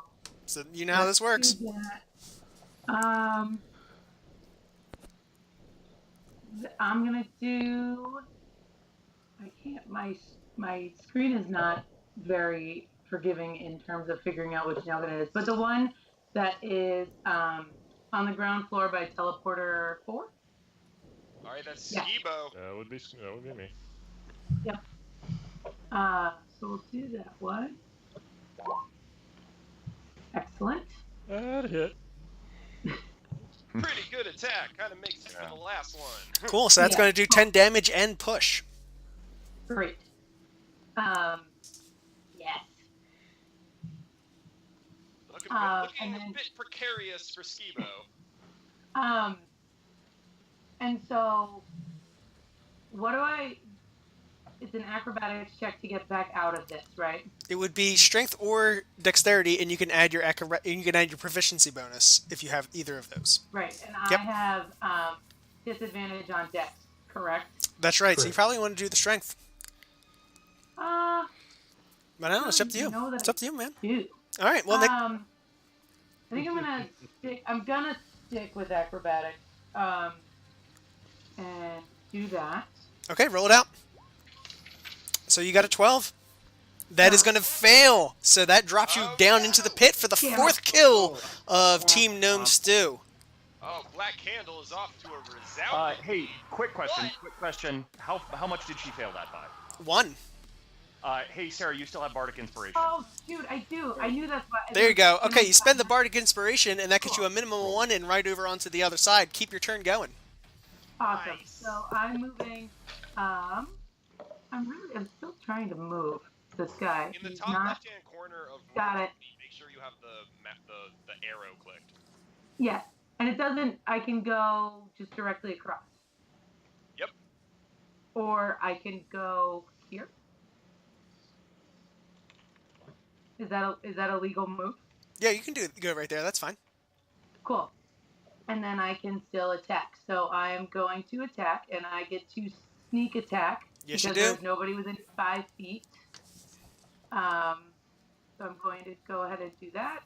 So you know how this works. do that. I'm gonna do. I can't. My screen is not very forgiving in terms of figuring out which nail gun it is, but the one that is on the ground floor by teleporter 4. Alright, that's Yeah. Skibo. That would be me. So we'll do that one. Excellent. That hit. Pretty good attack. Kind of makes it for the last one. Cool. So that's Yeah. going to do 10 damage and push. Great. Yes. Looking and a then- bit precarious for Skibo. And so, what do I? It's an acrobatics check to get back out of this, right? It would be strength or dexterity, and you can add your proficiency bonus if you have either of those. Right. And Yep. I have disadvantage on dex, correct? That's right. So you Correct. probably want to do the strength. But I don't know. It's up to you. know that It's up to you, man. Do. All right. Well, Nick. I think I'm gonna stick with acrobatics. And do that. Okay, roll it out. So you got a 12. That is going to fail. So that drops you down into the pit for the Yeah. 4th kill of Team Gnome Stew. Oh, Black Candle is off to a resounding. Hey, quick question. What? Quick question. How much did she fail that by? 1. Hey, Sarah, you still have Bardic Inspiration. Oh, shoot, I do. I knew that's why. There you go. Okay, you spend the Bardic Inspiration, and that gets you a minimum of 1 and right over onto the other side. Keep your turn going. Awesome. Nice. So I'm moving. I'm still trying to move this guy. In the He's top not. left-hand corner of Got roll it. 20, make sure you have the arrow clicked. Yes, and it doesn't. I can go just directly across. Yep. Or I can go here. Is that a legal move? Yeah, you can go right there. That's fine. Cool. And then I can still attack. So I'm going to attack, and I get to sneak attack Yes, you because do. there's nobody within 5 feet. So I'm going to go ahead and do that.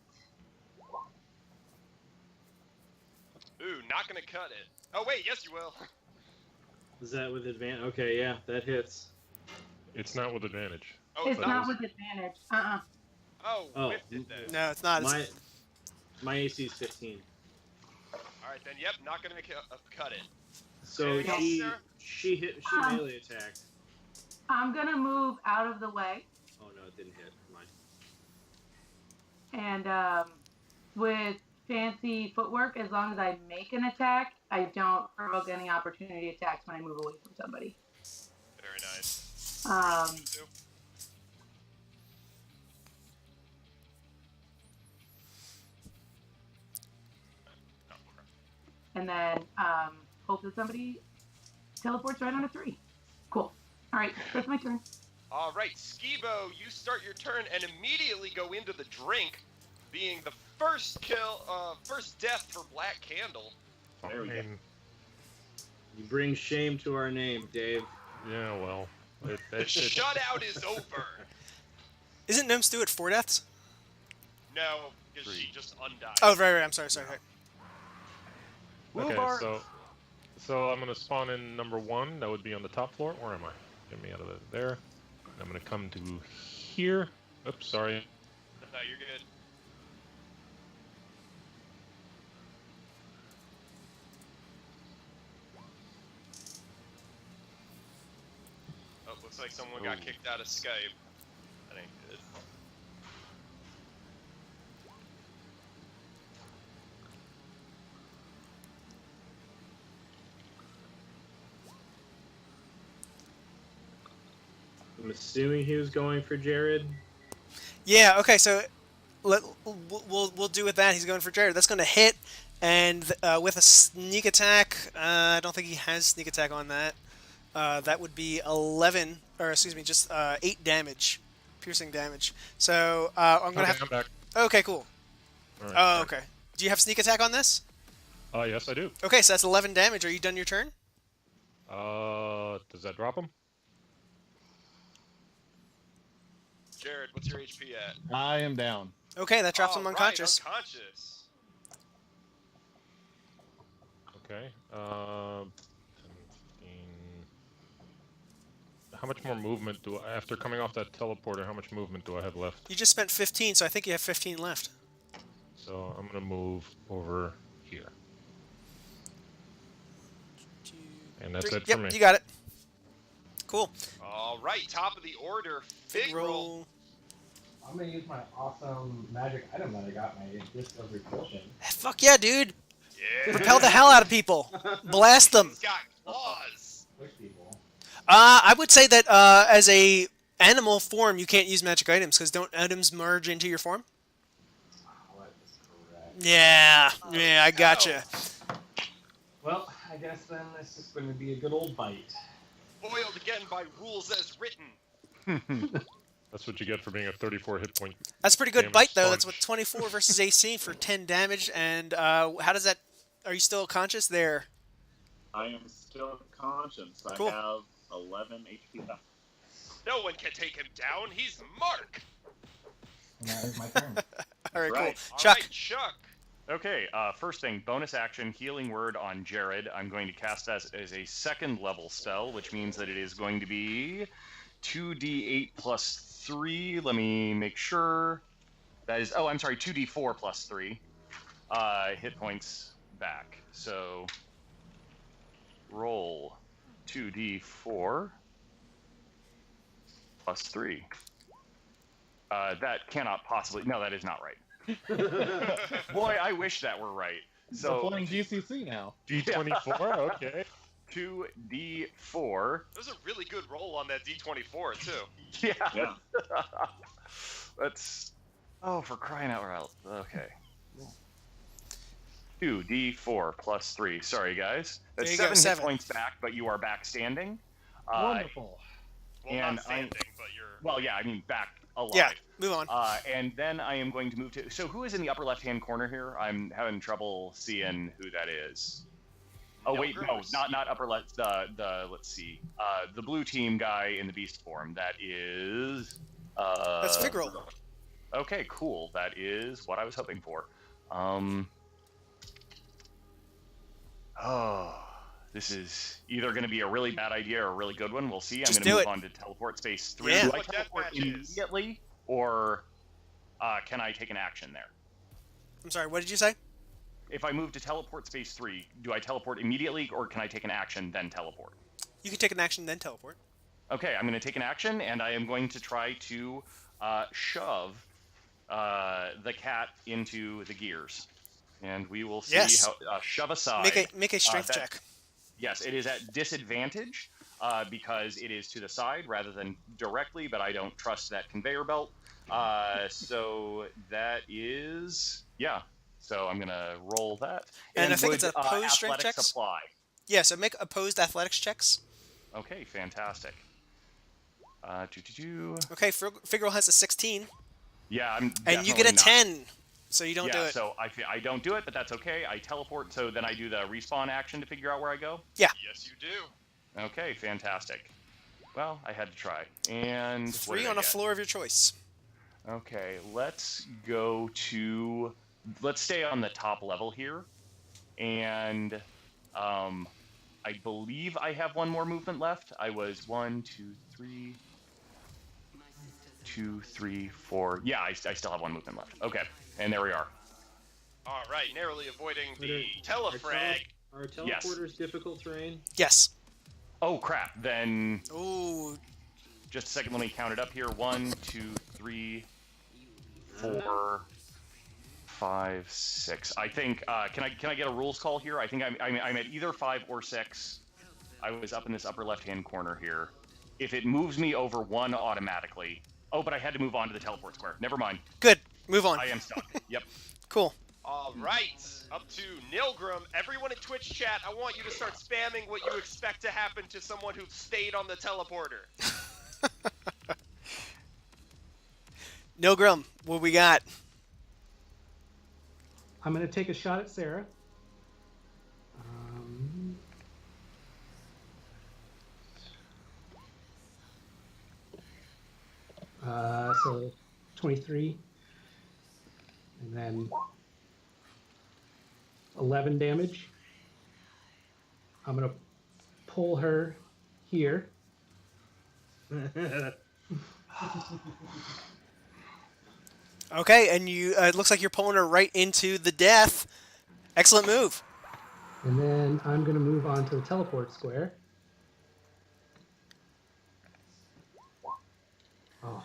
Ooh, not gonna cut it. Oh wait, yes you will. Is that with advantage? Okay, yeah, that hits. It's not with advantage. Oh, It's but not it with advantage. Oh, Oh, whipped it then. No, it's not. It's, My AC is 15. All right then. Yep, not gonna cut it. So Anything else, she Sarah? she melee attacked. I'm going to move out of the way. Oh no, it didn't hit. Never mind. And with fancy footwork, as long as I make an attack, I don't provoke any opportunity attacks when I move away from somebody. Very nice. Um, and then hope that somebody teleports right on a 3. Cool. All right, that's my turn. All right, Skibo, you start your turn and immediately go into the drink, being the first death for Black Candle. There we go. You bring shame to our name, Dave. Yeah, well. The shutout is over. isn't Gnome Stew at 4 deaths? No, because she just undied. Oh, right. I'm sorry. Okay, so I'm gonna spawn in number 1. That would be on the top floor. Where am I? Get me out of there. I'm gonna come to here. Oops, sorry. No, you're good. Oh, looks like someone got kicked out of Skype. That ain't good. I'm assuming he was going for Jared. Yeah. Okay. So we'll do with that. He's going for Jared. That's going to hit, and with a sneak attack, I don't think he has sneak attack on that. That would be 11, or excuse me, just 8 damage, piercing damage. So I'm gonna I'm back. Okay, cool. All right, Oh, sorry. okay. Do you have sneak attack on this? Yes, I do. Okay, so that's 11 damage. Are you done your turn? Does that drop him? Jared, what's your HP at? I am down. Okay, that drops him All right, unconscious. unconscious. Okay. 10, 15. How much more movement do I, after coming off that teleporter, how much movement do I have left? You just spent 15, so I think you have 15 left. So I'm gonna move over here. And that's it Yep, for me. you got it. Cool. All right, top of the order, Fig roll. I'm gonna use my awesome magic item that I got, my Disc of Repulsion. Fuck yeah, dude. Yeah. Repel the hell out of people. Blast them. He's got claws. Push people. I would say that as a animal form, you can't use magic items, because don't items merge into your form? Oh, that is correct. Yeah, I gotcha. Well, I guess then this is going to be a good old bite. Foiled again by rules as written. That's what you get for being a 34 hit point. That's a pretty good Damage bite, though. That's sponge. what 24 versus AC for 10 damage. And how does that... Are you still conscious there? I am still conscious. Cool. I have 11 HP left. No one can take him down. He's Mark. And that is my turn. All right, Right. cool. All Chuck. right, Chuck. Okay, first thing, bonus action, healing word on Jared. I'm going to cast that as a second level spell, which means that it is going to be 2d8 plus 3. Let me make sure. That is, oh, I'm sorry, 2d4 plus 3 hit points back. So roll 2d4 plus 3. That cannot possibly, no, that is not right. Boy, I wish that were right. So So playing GCC now. D24. Okay. 2d4. That was a really good roll on that D24 too. Yeah. Yeah. That's. Oh, for crying out loud. Okay. 2d4 plus 3. Sorry, guys. That's There you go, 7 hit 7. points back, but you are back standing. Wonderful. Well, And not standing, but you're. Well, yeah, I mean back alive. Yeah, move on. And then I am going to move to. So who is in the upper left-hand corner here? I'm having trouble seeing who that is. Oh wait, no, not upper left. The let's see. The blue team guy in the beast form. That is. That's Figral. Okay, cool. That is what I was hoping for. Oh, this is either going to be a really bad idea or a really good one. We'll see. Just I'm going to do move it. on to teleport space 3. Yeah. Do I teleport immediately, or can I take an action there? I'm sorry, what did you say? If I move to teleport space 3, do I teleport immediately, or can I take an action then teleport? You can take an action then teleport. Okay, I'm going to take an action, and I am going to try to shove the cat into the gears. And we will see how shove aside. Make a strength check. Yes, it is at disadvantage because it is to the side rather than directly, but I don't trust that conveyor belt. So that is So I'm gonna roll that. And I think it's opposed strength athletics checks. apply. Yeah, so make opposed athletics checks. Okay, fantastic. Okay, Figral has a 16. Yeah, I'm. And you get a 10. So you don't do it. So I don't do it, but that's okay. I teleport, so then I do the respawn action to figure out where I go? Yeah. Yes, you do. Okay, fantastic. Well, I had to try. And 3 on a floor of your choice. Okay, let's go to... Let's stay on the top level here. And I believe I have one more movement left. I was 1, 2, 3... 2, 3, 4... Yeah, I still have one movement left. Okay. And there we are. All right, narrowly avoiding the telefrag. Are teleporters difficult terrain? Yes. Oh crap! Then. Ooh. Just a second. Let me count it up here. 1, 2, 3, 4, 5, 6. I think. Can I get a rules call here? I think I'm at either 5 or 6. I was up in this upper left-hand corner here. If it moves me over 1 automatically. Oh, but I had to move on to the teleport square. Never mind. Good. Move on. I am stuck. Yep. Cool. All right, up to Nilgrim. Everyone in Twitch chat, I want you to start spamming what you expect to happen to someone who stayed on the teleporter. Nilgrim, what we got? I'm going to take a shot at Sarah. So 23. And then 11 damage. I'm going to pull her here. Okay, and you it looks like you're pulling her right into the death. Excellent move. And then I'm going to move on to the teleport square. Oh.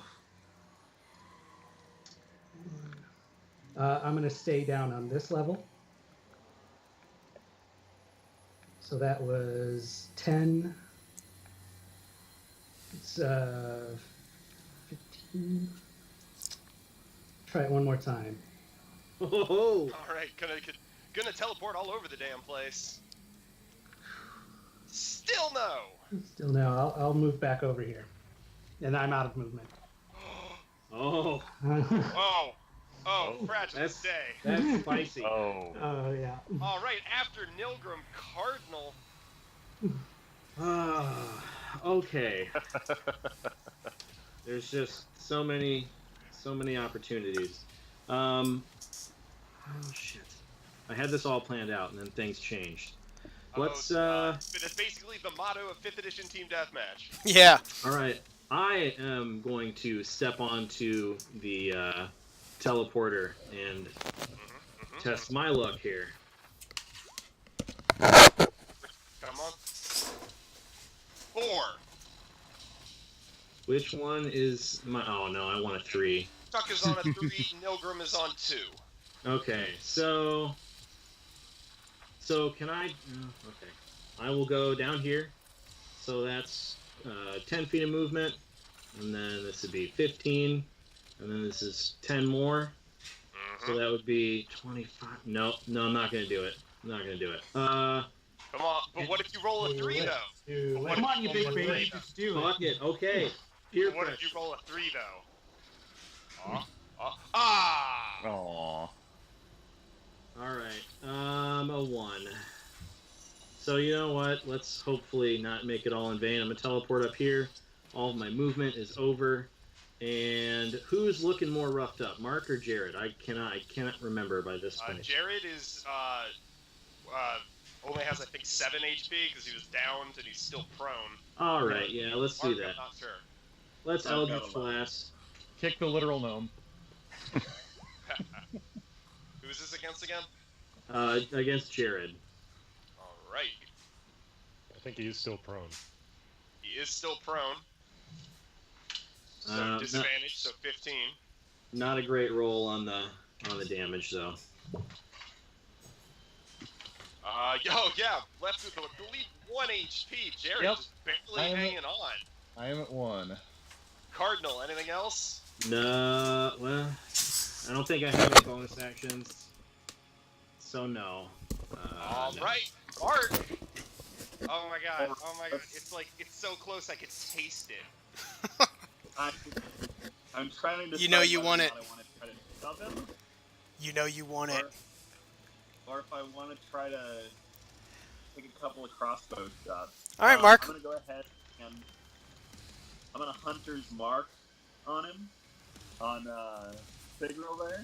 I'm going to stay down on this level. So that was 10. It's 15. Try it one more time. Oh! All right, gonna teleport all over the damn place. Still no. Still no. I'll move back over here, and I'm out of movement. Oh! Oh, fragile That's day. That's spicy. Oh. Oh yeah. All right, after Nilgrim, Cardinal. Okay. There's just so many opportunities. Oh shit! I had this all planned out, and then things changed. Let's. It's basically the motto of 5th Edition Team Deathmatch. Yeah. All right. I am going to step onto the teleporter and test my luck here. Come on. 4. Which one is my? Oh no, I want a 3. Tuck is on a 3. Nilgrim is on 2. Okay, so can I? Okay, I will go down here. So that's 10 feet of movement, and then this would be 15, and then this is 10 more. So that would be 25. No, I'm not gonna do it. I'm not gonna do it. Come on, but what if you roll a 3 though? Come on, you big baby, just do it. Fuck it. Okay. What if you roll a 3 though? Ah! Aww. All right. A 1. So you know what? Let's hopefully not make it all in vain. I'm gonna teleport up here. All of my movement is over. And who's looking more roughed up, Mark or Jared? I cannot remember by this point. Jared is only has I think 7 HP because he was downed and he's still prone. All right, yeah, let's do Mark, that. I'm not sure. Let's Eldritch Blast. Kick the literal gnome. Who is this against again? Against Jared. All right. I think he is still prone. He is still prone. So disadvantage, so 15. Not a great roll on the damage though. Yeah, left with the lead 1 HP. Jared Yep. just barely hanging on. I am at 1. Cardinal, anything else? No, well, I don't think I have any bonus actions. So no. All no. right, Mark. Oh my god! It's so close. I could taste it. I'm trying to. You know you decide want whether it. or not I want to try to shove him, You know you want it. or if I want to try to take a couple of crossbow shots. All right, Mark. I'm gonna go ahead and I'm gonna hunter's mark on him, on Signal there,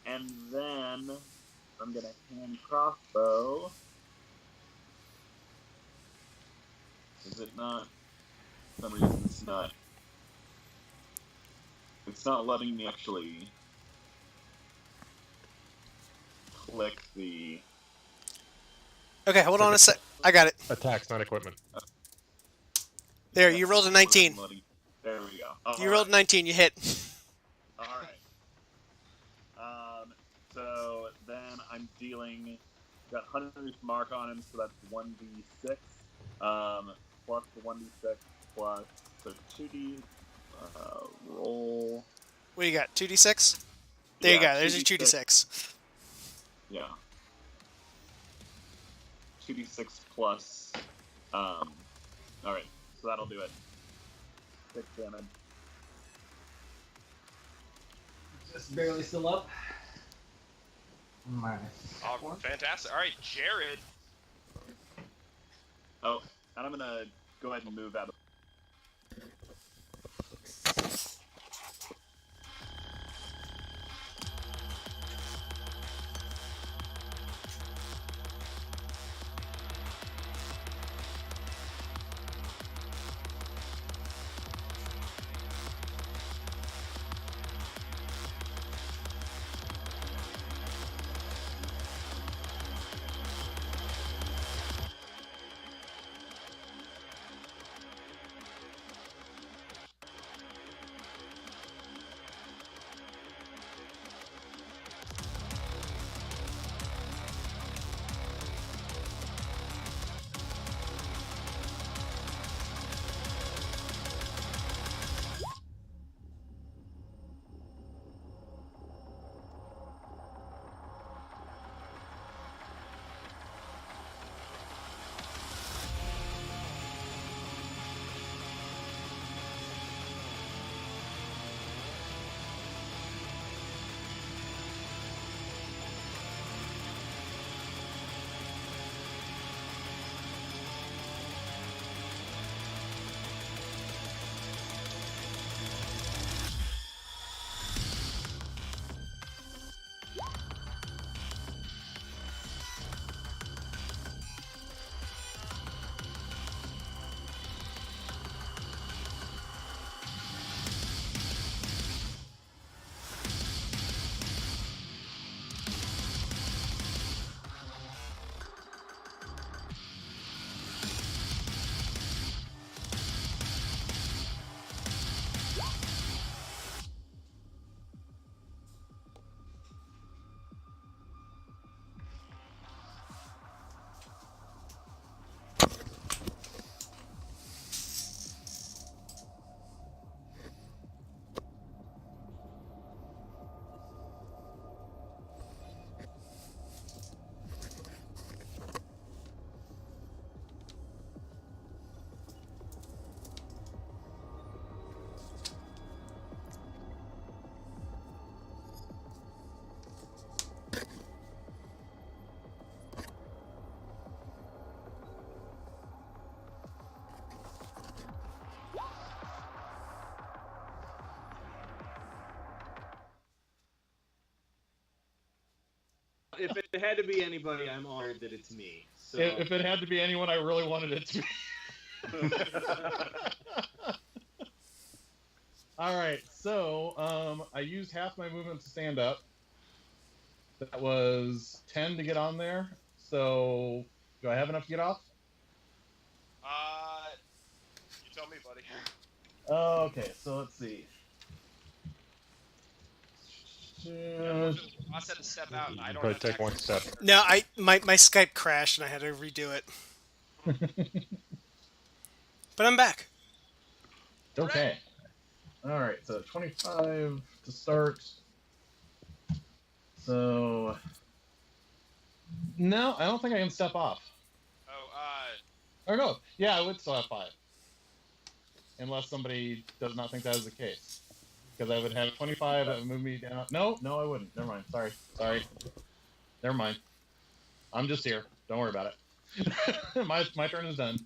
and then I'm gonna hand crossbow. Is it not? For some reason it's not. It's not letting me actually click the. Okay, hold on a sec. I got it. Attacks, not equipment. There, you rolled a 19. There we go. Oh, You rolled a 19. You hit. All right. So then I'm dealing. Got Hunter's mark on him, so that's 1d6. Plus the 1d6 plus so 2d. Roll. What do you got? 2d6? There you go. There's your 2d6. Yeah. 2d6 plus. All right, so that'll do it. 6 damage. Just barely still up. My Oh, fantastic! All right, Jared. Oh, and I'm gonna go ahead and move out of. if it had to be anybody, I'm honored that it's me. So If it had to be anyone, I really wanted it to be. All right, so I used half my movement to stand up. That was 10 to get on there. So do I have enough to get off? You tell me, buddy. Okay, so let's see. I said to step out, and I don't Probably have take one access step. to No, my Skype crashed and I had to redo it. But I'm back. Okay. All right, so 25 to start. So no, I don't think I can step off. Or no, yeah, I would still have 5. Unless somebody does not think that is the case. Because I would have 25, that would move me down. No, I wouldn't. Never mind. Sorry. Never mind. I'm just here. Don't worry about it. my turn is done.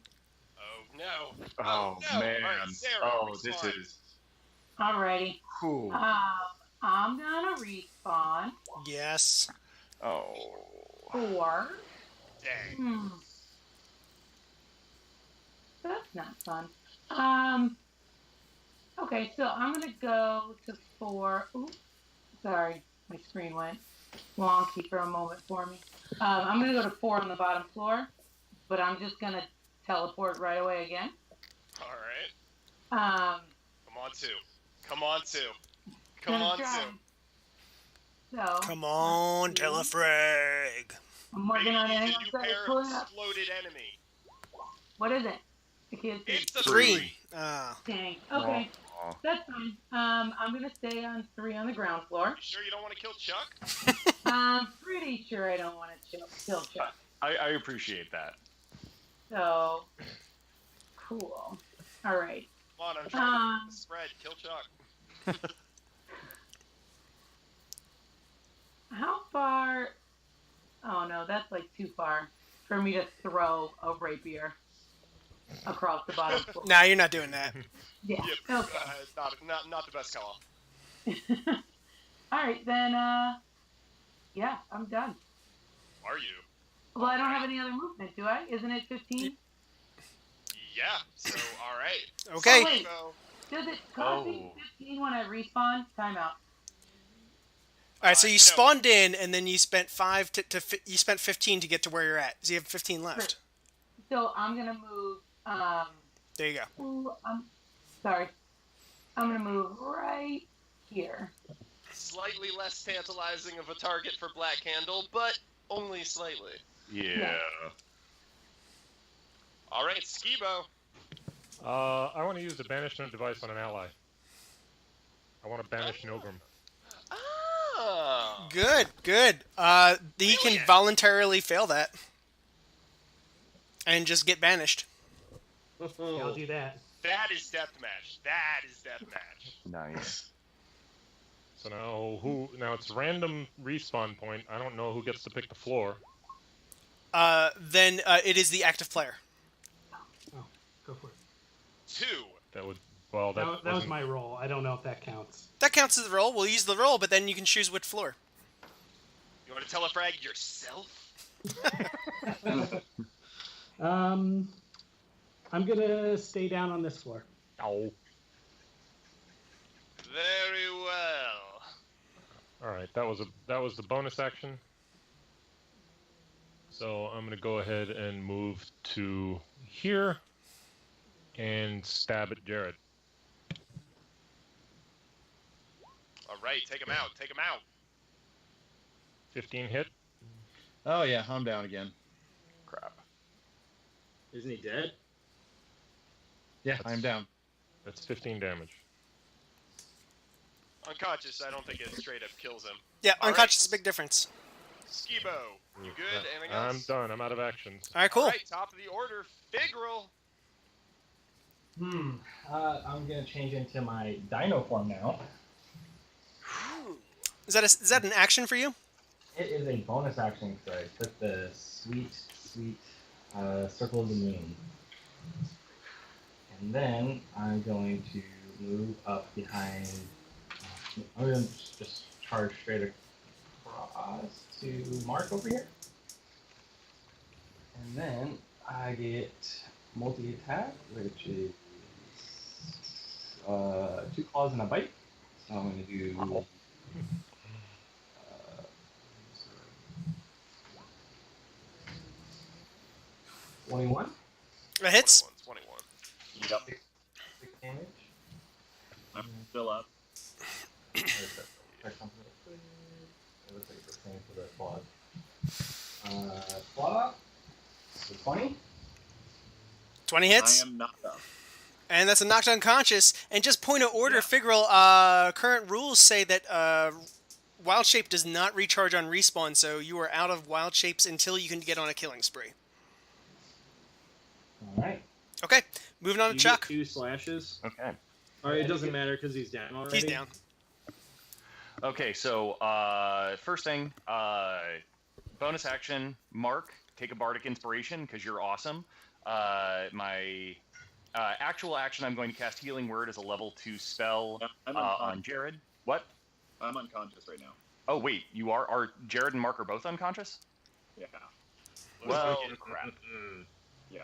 Oh, no. Oh, no. man. All right, Sarah, Oh, this respond. is. Alrighty. Whew. I'm gonna respawn Yes. Oh. for. Dang. That's not fun. Okay, so I'm gonna go to 4. Oops, sorry, my screen went wonky for a moment for me. I'm gonna go to 4 on the bottom floor, but I'm just gonna teleport right away again. All right. Come on, 2. Come on, 2. Come on, 2. So. Come on, Telefrag. I'm working on it. It's a new pair of exploded enemy. What is it? I can't see. It's a 3. Dang. Okay. That's fine. I'm gonna stay on 3 on the ground floor. You sure you don't want to kill Chuck? I'm pretty sure I don't want to kill Chuck. I appreciate that. So cool. All right. Come on, I'm trying to spread. Kill Chuck. How far? Oh no, that's like too far for me to throw a rapier across the bottom floor. Nah, you're not doing that. Yeah. Yep. Okay. Not the best call. All right, then. Yeah, I'm done. Are you? Well, I don't have any other movement, do I? Isn't it 15? Yeah. So, all right. Okay. Oh, wait. Does it cost me 15 when I respawn? Timeout. All right, so you spawned in, and then you spent 5 you spent 15 to get to where you're at. So you have 15 left. So I'm gonna move. There you go. Sorry. I'm gonna move right here. Slightly less tantalizing of a target for Black Candle, but only slightly. Yeah. All right, Skibo. I want to use the banishment device on an ally. I want to banish Gnome. Oh. Good. He can voluntarily fail that. And just get banished. I'll do that. That is deathmatch. That is deathmatch. Nice. So now it's random respawn point. I don't know who gets to pick the floor. Then it is the active player. Oh, go for it. 2. That was my roll. I don't know if that counts. That counts as the roll. We'll use the roll, but then you can choose which floor. You want to telefrag yourself? I'm gonna stay down on this floor. Oh. Very well. All right, that was the bonus action. So I'm gonna go ahead and move to here and stab at Jared. All right, take him out. Take him out. 15 hit. Oh yeah, I'm down again. Crap. Isn't he dead? Yeah, I'm down. That's 15 damage. Unconscious, I don't think it straight up kills him. Yeah, All unconscious right. is a big difference. Skibo, you good? Anything else? I'm done. I'm out of actions. All right, cool. All right, top of the order, Figral. I'm gonna change into my dino form now. Is that an action for you? It is a bonus action because I took the sweet Circle of the Moon. And then I'm going to move up behind. I'm going to just charge straight across to Mark over here. And then I get multi-attack, which is 2 claws and a bite. So I'm going to do 21. That hits. 21. Yep. 6 damage. I'm still up. Check something real quick. It looks like it's the same for the claw. Claw. So 20. 20 hits. I am knocked up. And that's a knocked unconscious. And just point of order, Yeah. Figural, current rules say that Wild Shape does not recharge on respawn, so you are out of Wild Shapes until you can get on a killing spree. Alright. Okay, moving on to You Chuck. get 2 slashes. Okay. All right, it doesn't matter because he's down already. He's down. Okay, so first thing, bonus action, Mark, take a bardic inspiration because you're awesome. My actual action, I'm going to cast Healing Word as a level 2 spell I'm on Jared. What? I'm unconscious right now. Oh wait, you are? Are Jared and Mark are both unconscious? Yeah. Well, crap. Yeah.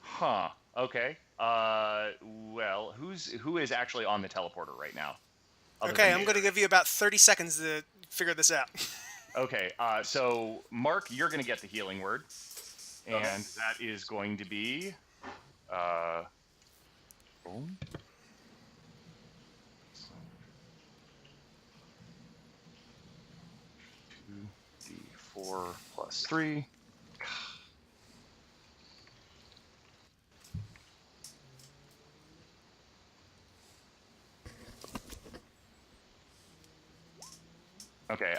Huh. Okay. Well, who is actually on the teleporter right now? Other Okay, than I'm me? going to give you about 30 seconds to figure this out. Okay. So Mark, you're going to get the Healing Word, and that is going to be. Boom. 2d4 plus 3. Okay,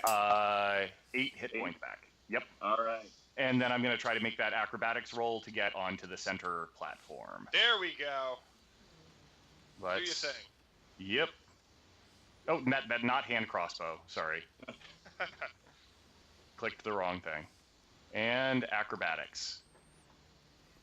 8 hit points back. Yep. All right. And then I'm going to try to make that acrobatics roll to get onto the center platform. There we go. Let's... Do your thing. Yep. Oh, that not hand crossbow. Sorry. Clicked the wrong thing. And acrobatics.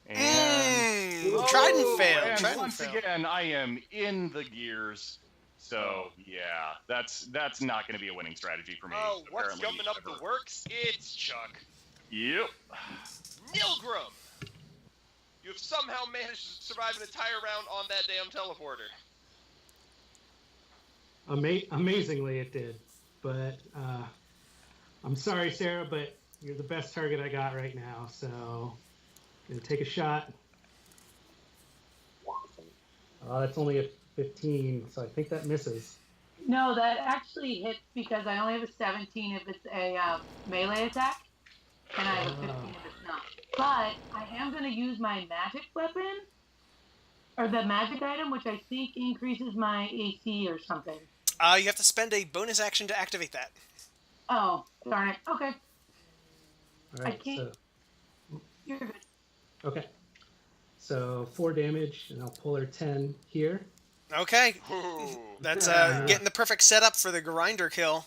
And tried and failed. And Tried and once failed. again, I am in the gears. So yeah, that's not going to be a winning strategy for me. Oh, what's Apparently, gumming up the works? It's Chuck. Yep. Milgram! You have somehow managed to survive an entire round on that damn teleporter. Amazingly, it did. But I'm sorry, Sarah, but you're the best target I got right now. So, gonna take a shot. That's only a 15, so I think that misses. No, that actually hits because I only have a 17 if it's a melee attack, and I have a 15 if it's not. But I am going to use my magic weapon, or the magic item, which I think increases my AC or something. You have to spend a bonus action to activate that. Oh, darn it. Okay. All right, I can't. so You're good. okay. So 4 damage, and I'll pull her 10 here. Okay, Ooh. that's getting the perfect setup for the grinder kill.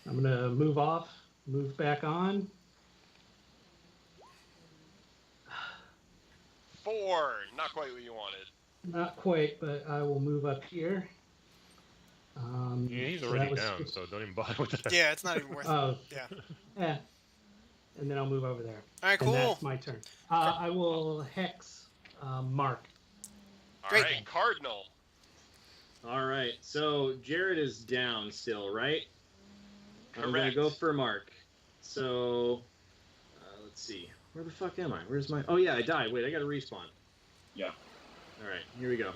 I'm gonna move off, move back on. 4. Not quite what you wanted. Not quite, but I will move up here. Yeah, he's so already that was down, so don't even bother with that. Yeah, it's not even worth it. Oh, Yeah. yeah. And then I'll move over there. All right, And cool. that's my turn. I will hex Mark. Great. Alright, Cardinal. All right, so Jared is down still, right? I'm gonna Correct. go for Mark. So, let's see. Where the fuck am I? Where's my... Oh, yeah, I died. Wait, I gotta respawn. Yeah. All right, here we go.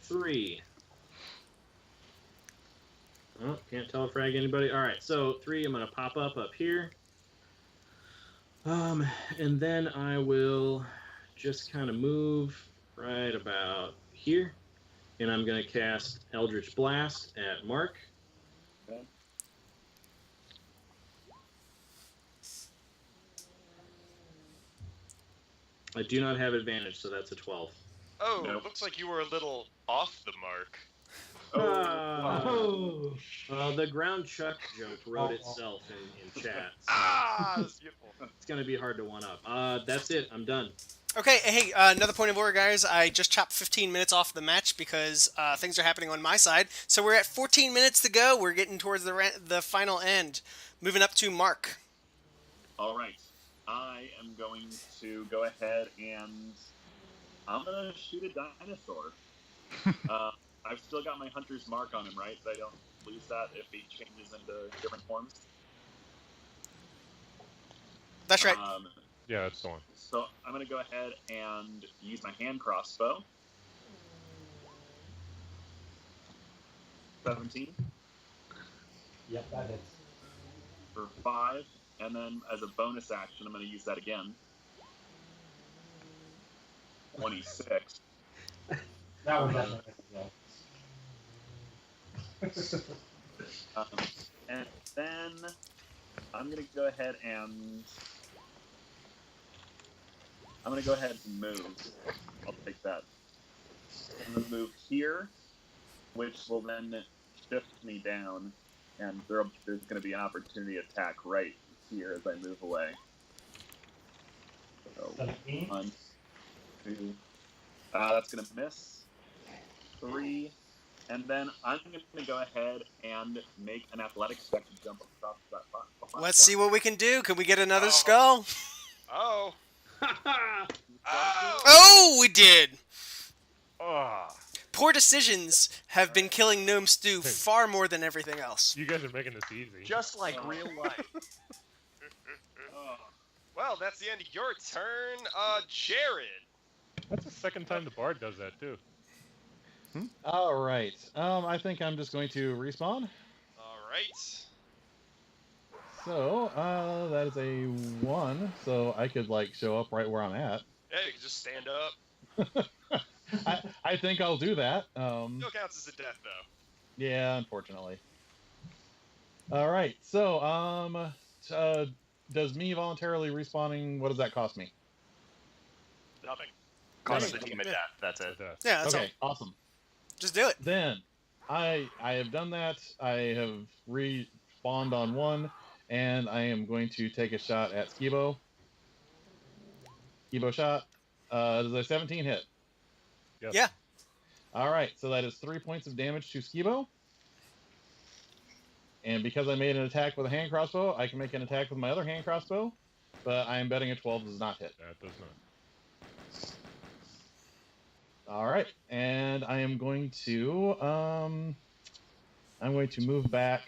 Three. Oh, can't telefrag anybody. All right, so 3, I'm gonna pop up here. And then I will just kind of move right about here, and I'm gonna cast Eldritch Blast at Mark. Okay. I do not have advantage, so that's a 12. Oh, Nope. looks like you were a little off the mark. Oh. The ground chuck joke wrote itself in chat. So Ah, that's beautiful. it's gonna be hard to one up. That's it. I'm done. Okay, hey, another point of order, guys. I just chopped 15 minutes off the match because things are happening on my side. So we're at 14 minutes to go. We're getting towards the final end. Moving up to Mark. All right. I am going to go ahead and I'm going to shoot a dinosaur. I've still got my hunter's mark on him, right? So I don't lose that if he changes into different forms. That's right. Yeah, that's the one. So I'm going to go ahead and use my hand crossbow. 17 Yep, that hits. for 5. And then as a bonus action, I'm going to use that again. 26. That one definitely hits as well. And then I'm going to go ahead and move. I'll take that. I'm going to move here, which will then shift me down, and there's going to be an opportunity attack right here as I move away. So 17. 1, 2. That's going to miss. 3. And then I'm going to go ahead and make an athletics check to jump across that platform. Let's see what we can do. Can we get another skull? Oh. Oh. Oh, we did. Oh, Poor decisions have been killing Gnome Stew far more than everything else. You guys are making this easy. just like real life. Well, that's the end of your turn, Jared. That's the second time the bard does that too. All right. I think I'm just going to respawn. All right. So, that is a 1. So I could like show up right where I'm at. Yeah, you can just stand up. I think I'll do that. Still counts as a death, though. Yeah, unfortunately. All right. So, does me voluntarily respawning? What does that cost me? Nothing. Cost the team a death. That's it. Yeah, that's Okay, awesome. Just do it. Then I have done that. I have respawned on 1, and I am going to take a shot at Skibo. Skibo shot. Does a 17 hit? Yes. Yeah. All right, so that is 3 points of damage to Skibo. And because I made an attack with a hand crossbow, I can make an attack with my other hand crossbow, but I am betting a 12 does not hit. That does not. All right, and I am going to move back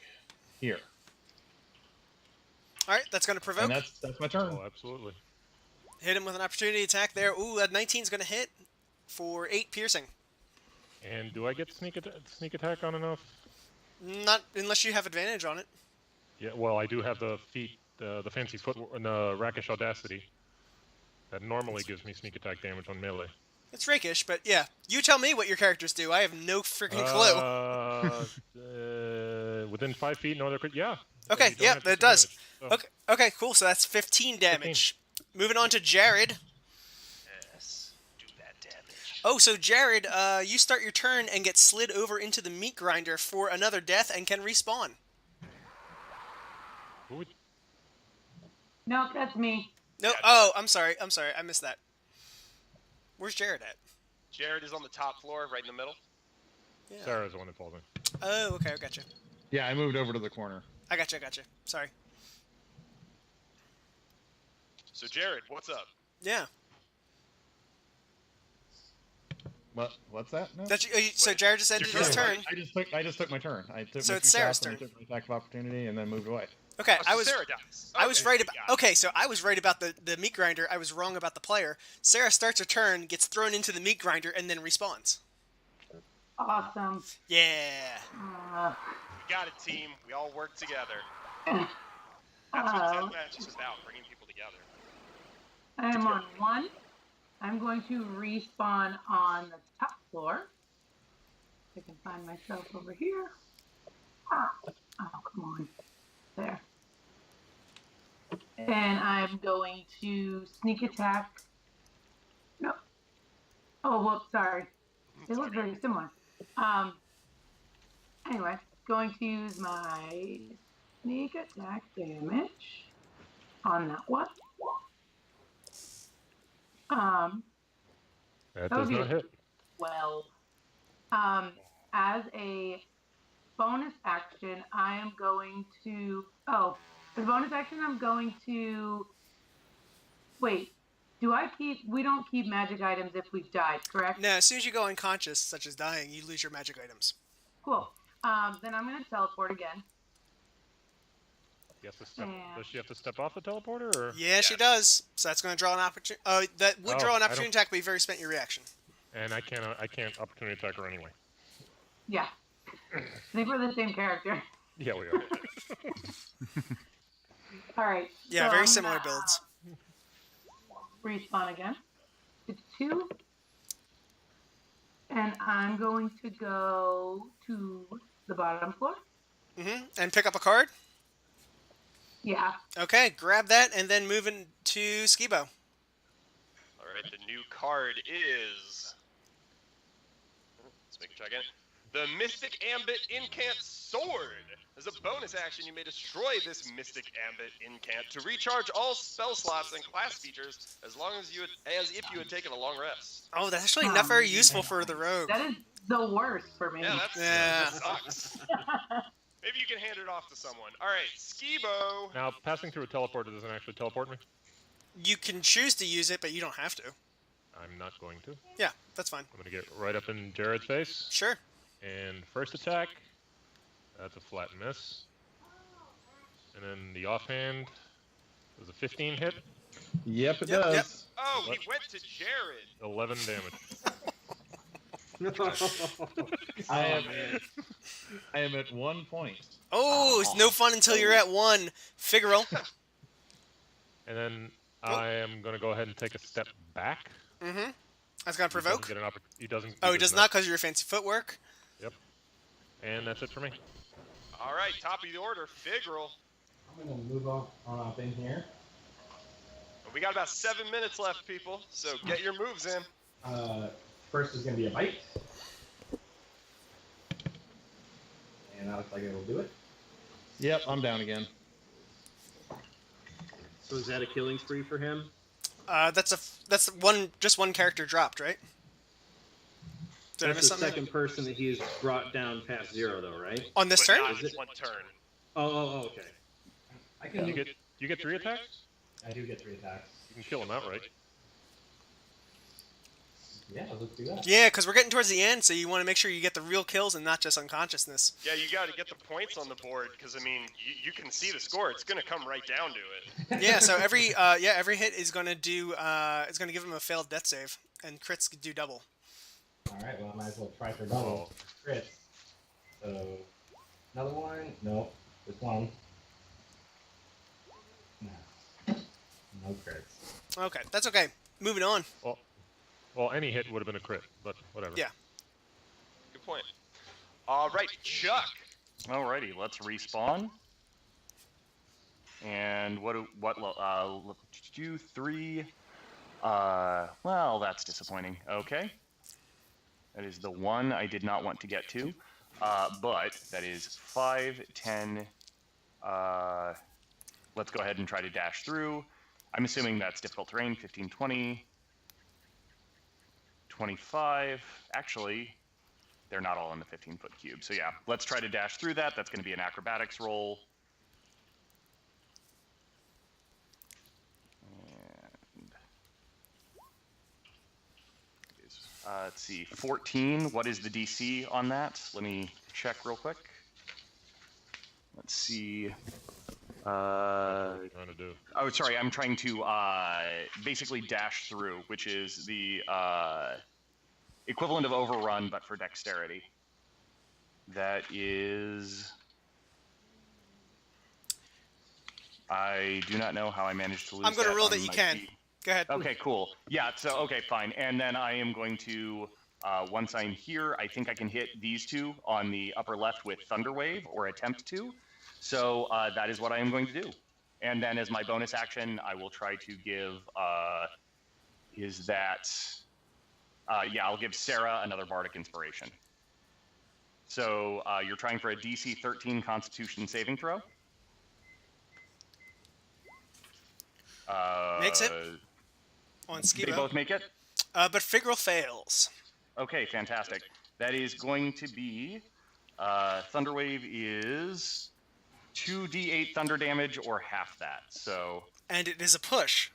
here, All right, that's going to provoke. and that's my turn. Oh, absolutely. Hit him with an opportunity attack there. Ooh, that 19 is going to hit for 8 piercing. And do I get sneak attack on enough? Not unless you have advantage on it. Yeah. Well, I do have the feet, the fancy foot, the rakish audacity. That normally gives me sneak attack damage on melee. It's rakish, but yeah. You tell me what your characters do. I have no freaking clue. Within 5 feet, no other crit. Yeah. Okay, You don't yeah, have that does. disadvantage. Okay, cool. So that's 15 damage. Moving on to Jared. Yes. Do that damage. Oh, so Jared, you start your turn and get slid over into the meat grinder for another death and can respawn. Who would- Nope, that's me. No, Yeah, oh, I'm sorry. I missed that. Where's Jared at? Jared is on the top floor, right in the middle. Yeah. Sarah's the one that falls in. Oh, okay, I gotcha. Yeah, I moved over to the corner. I gotcha. Sorry. So, Jared, what's up? Yeah. What's that? No? That's so Jared just ended his turn. I just took my turn. I took So my it's 2 Sarah's shots, and I turn. took my attack of opportunity, and then moved away. Okay, Oh, so Sarah dies. I was Okay, right about. got it. Okay, so I was right about the meat grinder. I was wrong about the player. Sarah starts her turn, gets thrown into the meat grinder, and then respawns. Awesome. Yeah. We got it, team. We all work together. Uh, That's what deathmatch is about, bringing people together. I'm on 1. I'm going to respawn on the top floor. I can find myself over here. Oh, come on. There. And I'm going to sneak attack. No. Oh, whoops, sorry. They look very similar. Anyway, going to use my sneak attack damage on that one. That That would does be not hit. 12. As a bonus action, I am going to. Oh, as a bonus action, I'm going to. Wait. Do I keep? We don't keep magic items if we've died, correct? No, as soon as you go unconscious, such as dying, you lose your magic items. Cool. Then I'm going to teleport again. He has to step. And- Does she have to step off the teleporter, or? Yeah, she does. So that's going to draw an opportunity. That would draw an I opportunity don't- attack, but you've already spent your reaction. And I can't opportunity attack her anyway. Yeah. I think we're the same character. Yeah, we are. All right. Yeah, so very I'm similar gonna, builds. Respawn again. It's 2. And I'm going to go to the bottom floor. And pick up a card. Yeah. Okay, grab that and then move into Skibo. All right, the new card is. Let's make a check in. The Mystic Ambit Incant Sword. As a bonus action, you may destroy this Mystic Ambit Incant to recharge all spell slots and class features as if you had taken a long rest. Oh, that's actually not very useful for the rogue. That is the worst for me. Yeah, Yeah. that sucks. Maybe you can hand it off to someone. All right, Skibo. Now, passing through a teleporter doesn't actually teleport me. You can choose to use it, but you don't have to. I'm not going to. Yeah, that's fine. I'm going to get right up in Jared's face. Sure. And first attack, that's a flat miss. And then the offhand, does a 15 hit? Yep, it Yep, does. yep. Oh, he went to Jared. 11 damage. I am at 1 point. Oh, it's no fun until you're at 1. Figural. And then I am going to go ahead and take a step back. That's going to provoke. He doesn't. Oh, he does not because of your fancy footwork. Yep. And that's it for me. All right, top of the order, Figural. I'm gonna move on up in here. We got about 7 minutes left, people, so get your moves in. First is gonna be a bite. And that looks like it'll do it. Yep, I'm down again. So is that a killing spree for him? That's just one character dropped, right? Did I That's miss the something? second person that he's brought down past 0, though, right? On this But turn? not Is in it- one turn. Oh, okay. I can. You get 3 attacks? I do get 3 attacks. You can kill him outright. Yeah, let's do that. Yeah, because we're getting towards the end, so you want to make sure you get the real kills and not just unconsciousness. Yeah, you got to get the points on the board because I mean, you can see the score. It's going to come right down to it. Yeah, so every hit is going to do it's going to give him a failed death save, and crits do double. Alright, well I might as well try for double. Crits. So another one? No. Just one. No. No crits. Okay, that's okay. Moving on. Well, any hit would have been a crit, but whatever. Yeah. Good point. All right, Chuck. Alrighty, let's respawn. And what 2, 3. Well, that's disappointing. Okay. That is the one I did not want to get to. But that is 5, 10. Let's go ahead and try to dash through. I'm assuming that's difficult terrain, 15, 20. 25. Actually, they're not all in the 15-foot cube. So yeah, let's try to dash through that. That's going to be an acrobatics roll. And let's see, 14. What is the DC on that? Let me check real quick. Let's see. What are you trying to do? Oh, sorry. I'm trying to basically dash through, which is the equivalent of overrun, but for dexterity. That is. I do not know how I managed to lose. I'm going to that roll on that you my can. sheet. Go ahead. Okay, cool. Yeah, so, okay, fine. And then I am going to, once I'm here, I think I can hit these two on the upper left with Thunder Wave, or attempt to. So that is what I am going to do. And then as my bonus action, I will try to give, I'll give Sarah another Bardic Inspiration. So you're trying for a DC 13 Constitution saving throw. Makes it. on They Skibo. both make it? But Figural fails. Okay, fantastic. That is going to be Thunderwave is 2d8 thunder damage or half that. So And it is a push.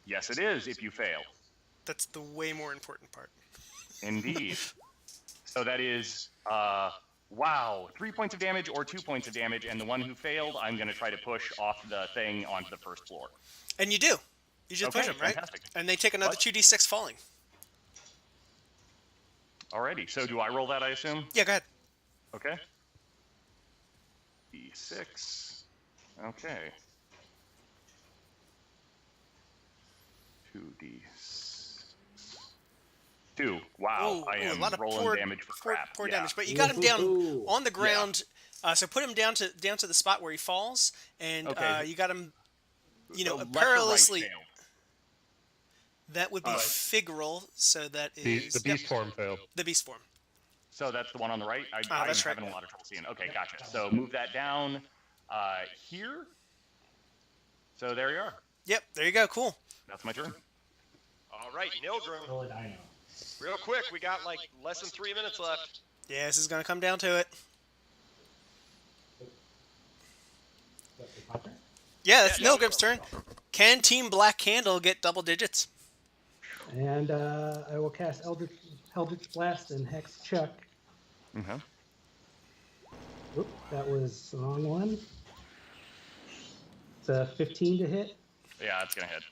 yes, it is if you fail. That's the way more important part. Indeed. So that is wow, 3 points of damage or 2 points of damage, and the one who failed, I'm going to try to push off the thing onto the first floor. And you do. You just push them, right? Fantastic. And they take another What? 2d6 falling. Alrighty, so do I roll that, I assume? Yeah, go ahead. Okay. D6. Okay. 2d6. 2. Wow, I am a lot of rolling poor, damage for poor, crap. poor Yeah. damage. But you got him down Woohoo. on the ground. So put him down to the spot where he falls, and Okay. you got him, Left or right perilously. failed? That would be Figural, so that is... The beast form failed. The beast form. So that's the one on the right? I'm that's right. having a lot of trouble seeing. Okay, gotcha. So move that down here. So there you are. Yep, there you go. Cool. That's my turn. All right, Nilgrim. Roll a dino. Real quick, we got like less than 3 minutes left. Yeah, this is going to come down to it. That's my turn. Yeah, that's Yeah, Nilgrim's turn. Can Team Black Candle get double digits? And I will cast Eldritch Blast and Hex Chuck. Mm-hmm. Oop, that was the wrong one. It's a 15 to hit. Yeah, that's going to hit.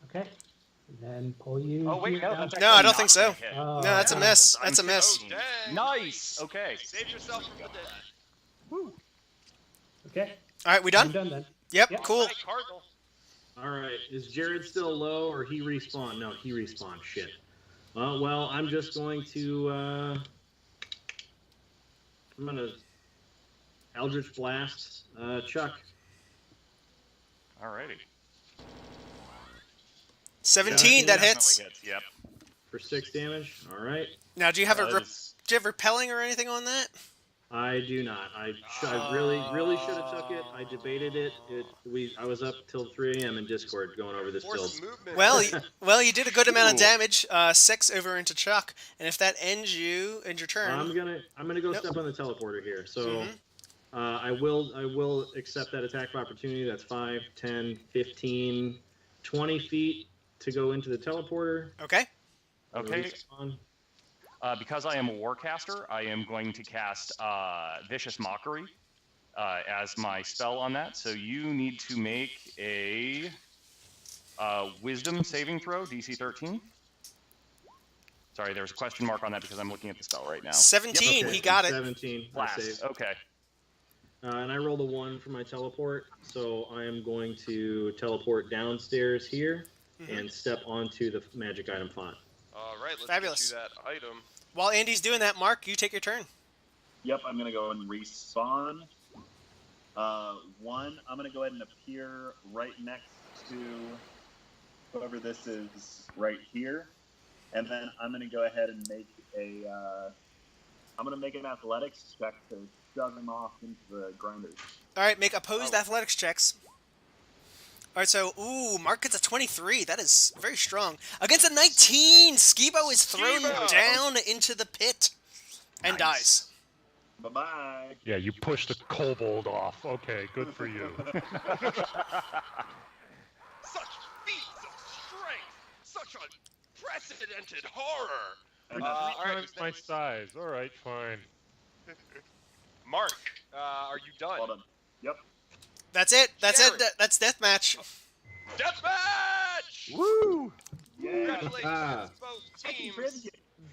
Okay. And then pull you. Oh, wait, here no, down that's to- No, I actually don't think not so. gonna hit. Oh, No, that's a yeah. miss. That's a miss. Oh, dang. Nice. Okay. Save yourself from the dead. Okay. All right, we I'm done? done then. Yep, Yep. cool. All right, Cardinal. All right. Is Jared still low or he respawned? No, he respawned. Shit. Well, I'm just going to. I'm gonna Eldritch Blast Chuck. Alrighty. 17, that Definitely hits. Yep. For 6 damage. All right. Now, do you have That do is- you have repelling or anything on that? I do not. I really should have took it. I debated it. I was up till 3 a.m. in Discord going over this Force build. movement. Well, you did a good amount of Ooh. damage. 6 over into Chuck, and if that ends your turn, I'm gonna go Nope. step on the teleporter here. So Mhm. I will accept that attack of opportunity. That's 5, 10, 15, 20 feet to go into the teleporter. okay. Okay. Respawn. Because I am a warcaster, I am going to cast Vicious Mockery as my spell on that. So you need to make a Wisdom saving throw, DC 13. Sorry, there's a question mark on that because I'm looking at the spell right now. 17, Okay, he got it. 17. I Blast. saved. Okay. And I rolled a 1 for my teleport, so I am going to teleport downstairs here Mhm. and step onto the magic item font. All right, let's Fabulous. get you that item. While Andy's doing that, Mark, you take your turn. Yep, I'm gonna go and respawn. One, I'm gonna go ahead and appear right next to whoever this is right here, and then I'm gonna go ahead and make an athletics check to shove him off into the grinders. All right, make opposed athletics checks. All right, so Mark gets a 23. That is very strong. Against a 19, Skibo is thrown Skibo! down into the pit and dies. Bye bye. Yeah, you pushed the kobold off. Okay, good for you. Such feats of strength! Such unprecedented horror! Three all right, times my size. All right, fine. Mark, are you done? Well done. Yep. That's it. That's Jared. it. That's deathmatch. Deathmatch! Woo! Congratulations Ah. to both teams.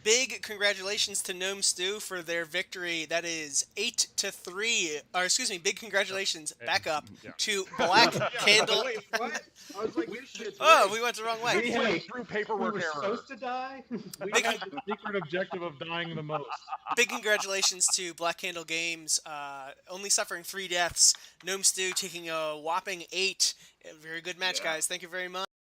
Big congratulations to Gnome Stew for their victory. That is 8-3. Or excuse me, big congratulations. Back up Yeah. to Black Candle. Wait, what? I was like, this shit's Oh, rigged. we went the wrong way. Hey, Through We paperwork were error. supposed to die. We had the secret objective of dying the most. Big congratulations to Black Candle Games, only suffering 3 deaths. Gnome Stew taking a whopping 8. Very good match, Yeah. guys. Thank you very much.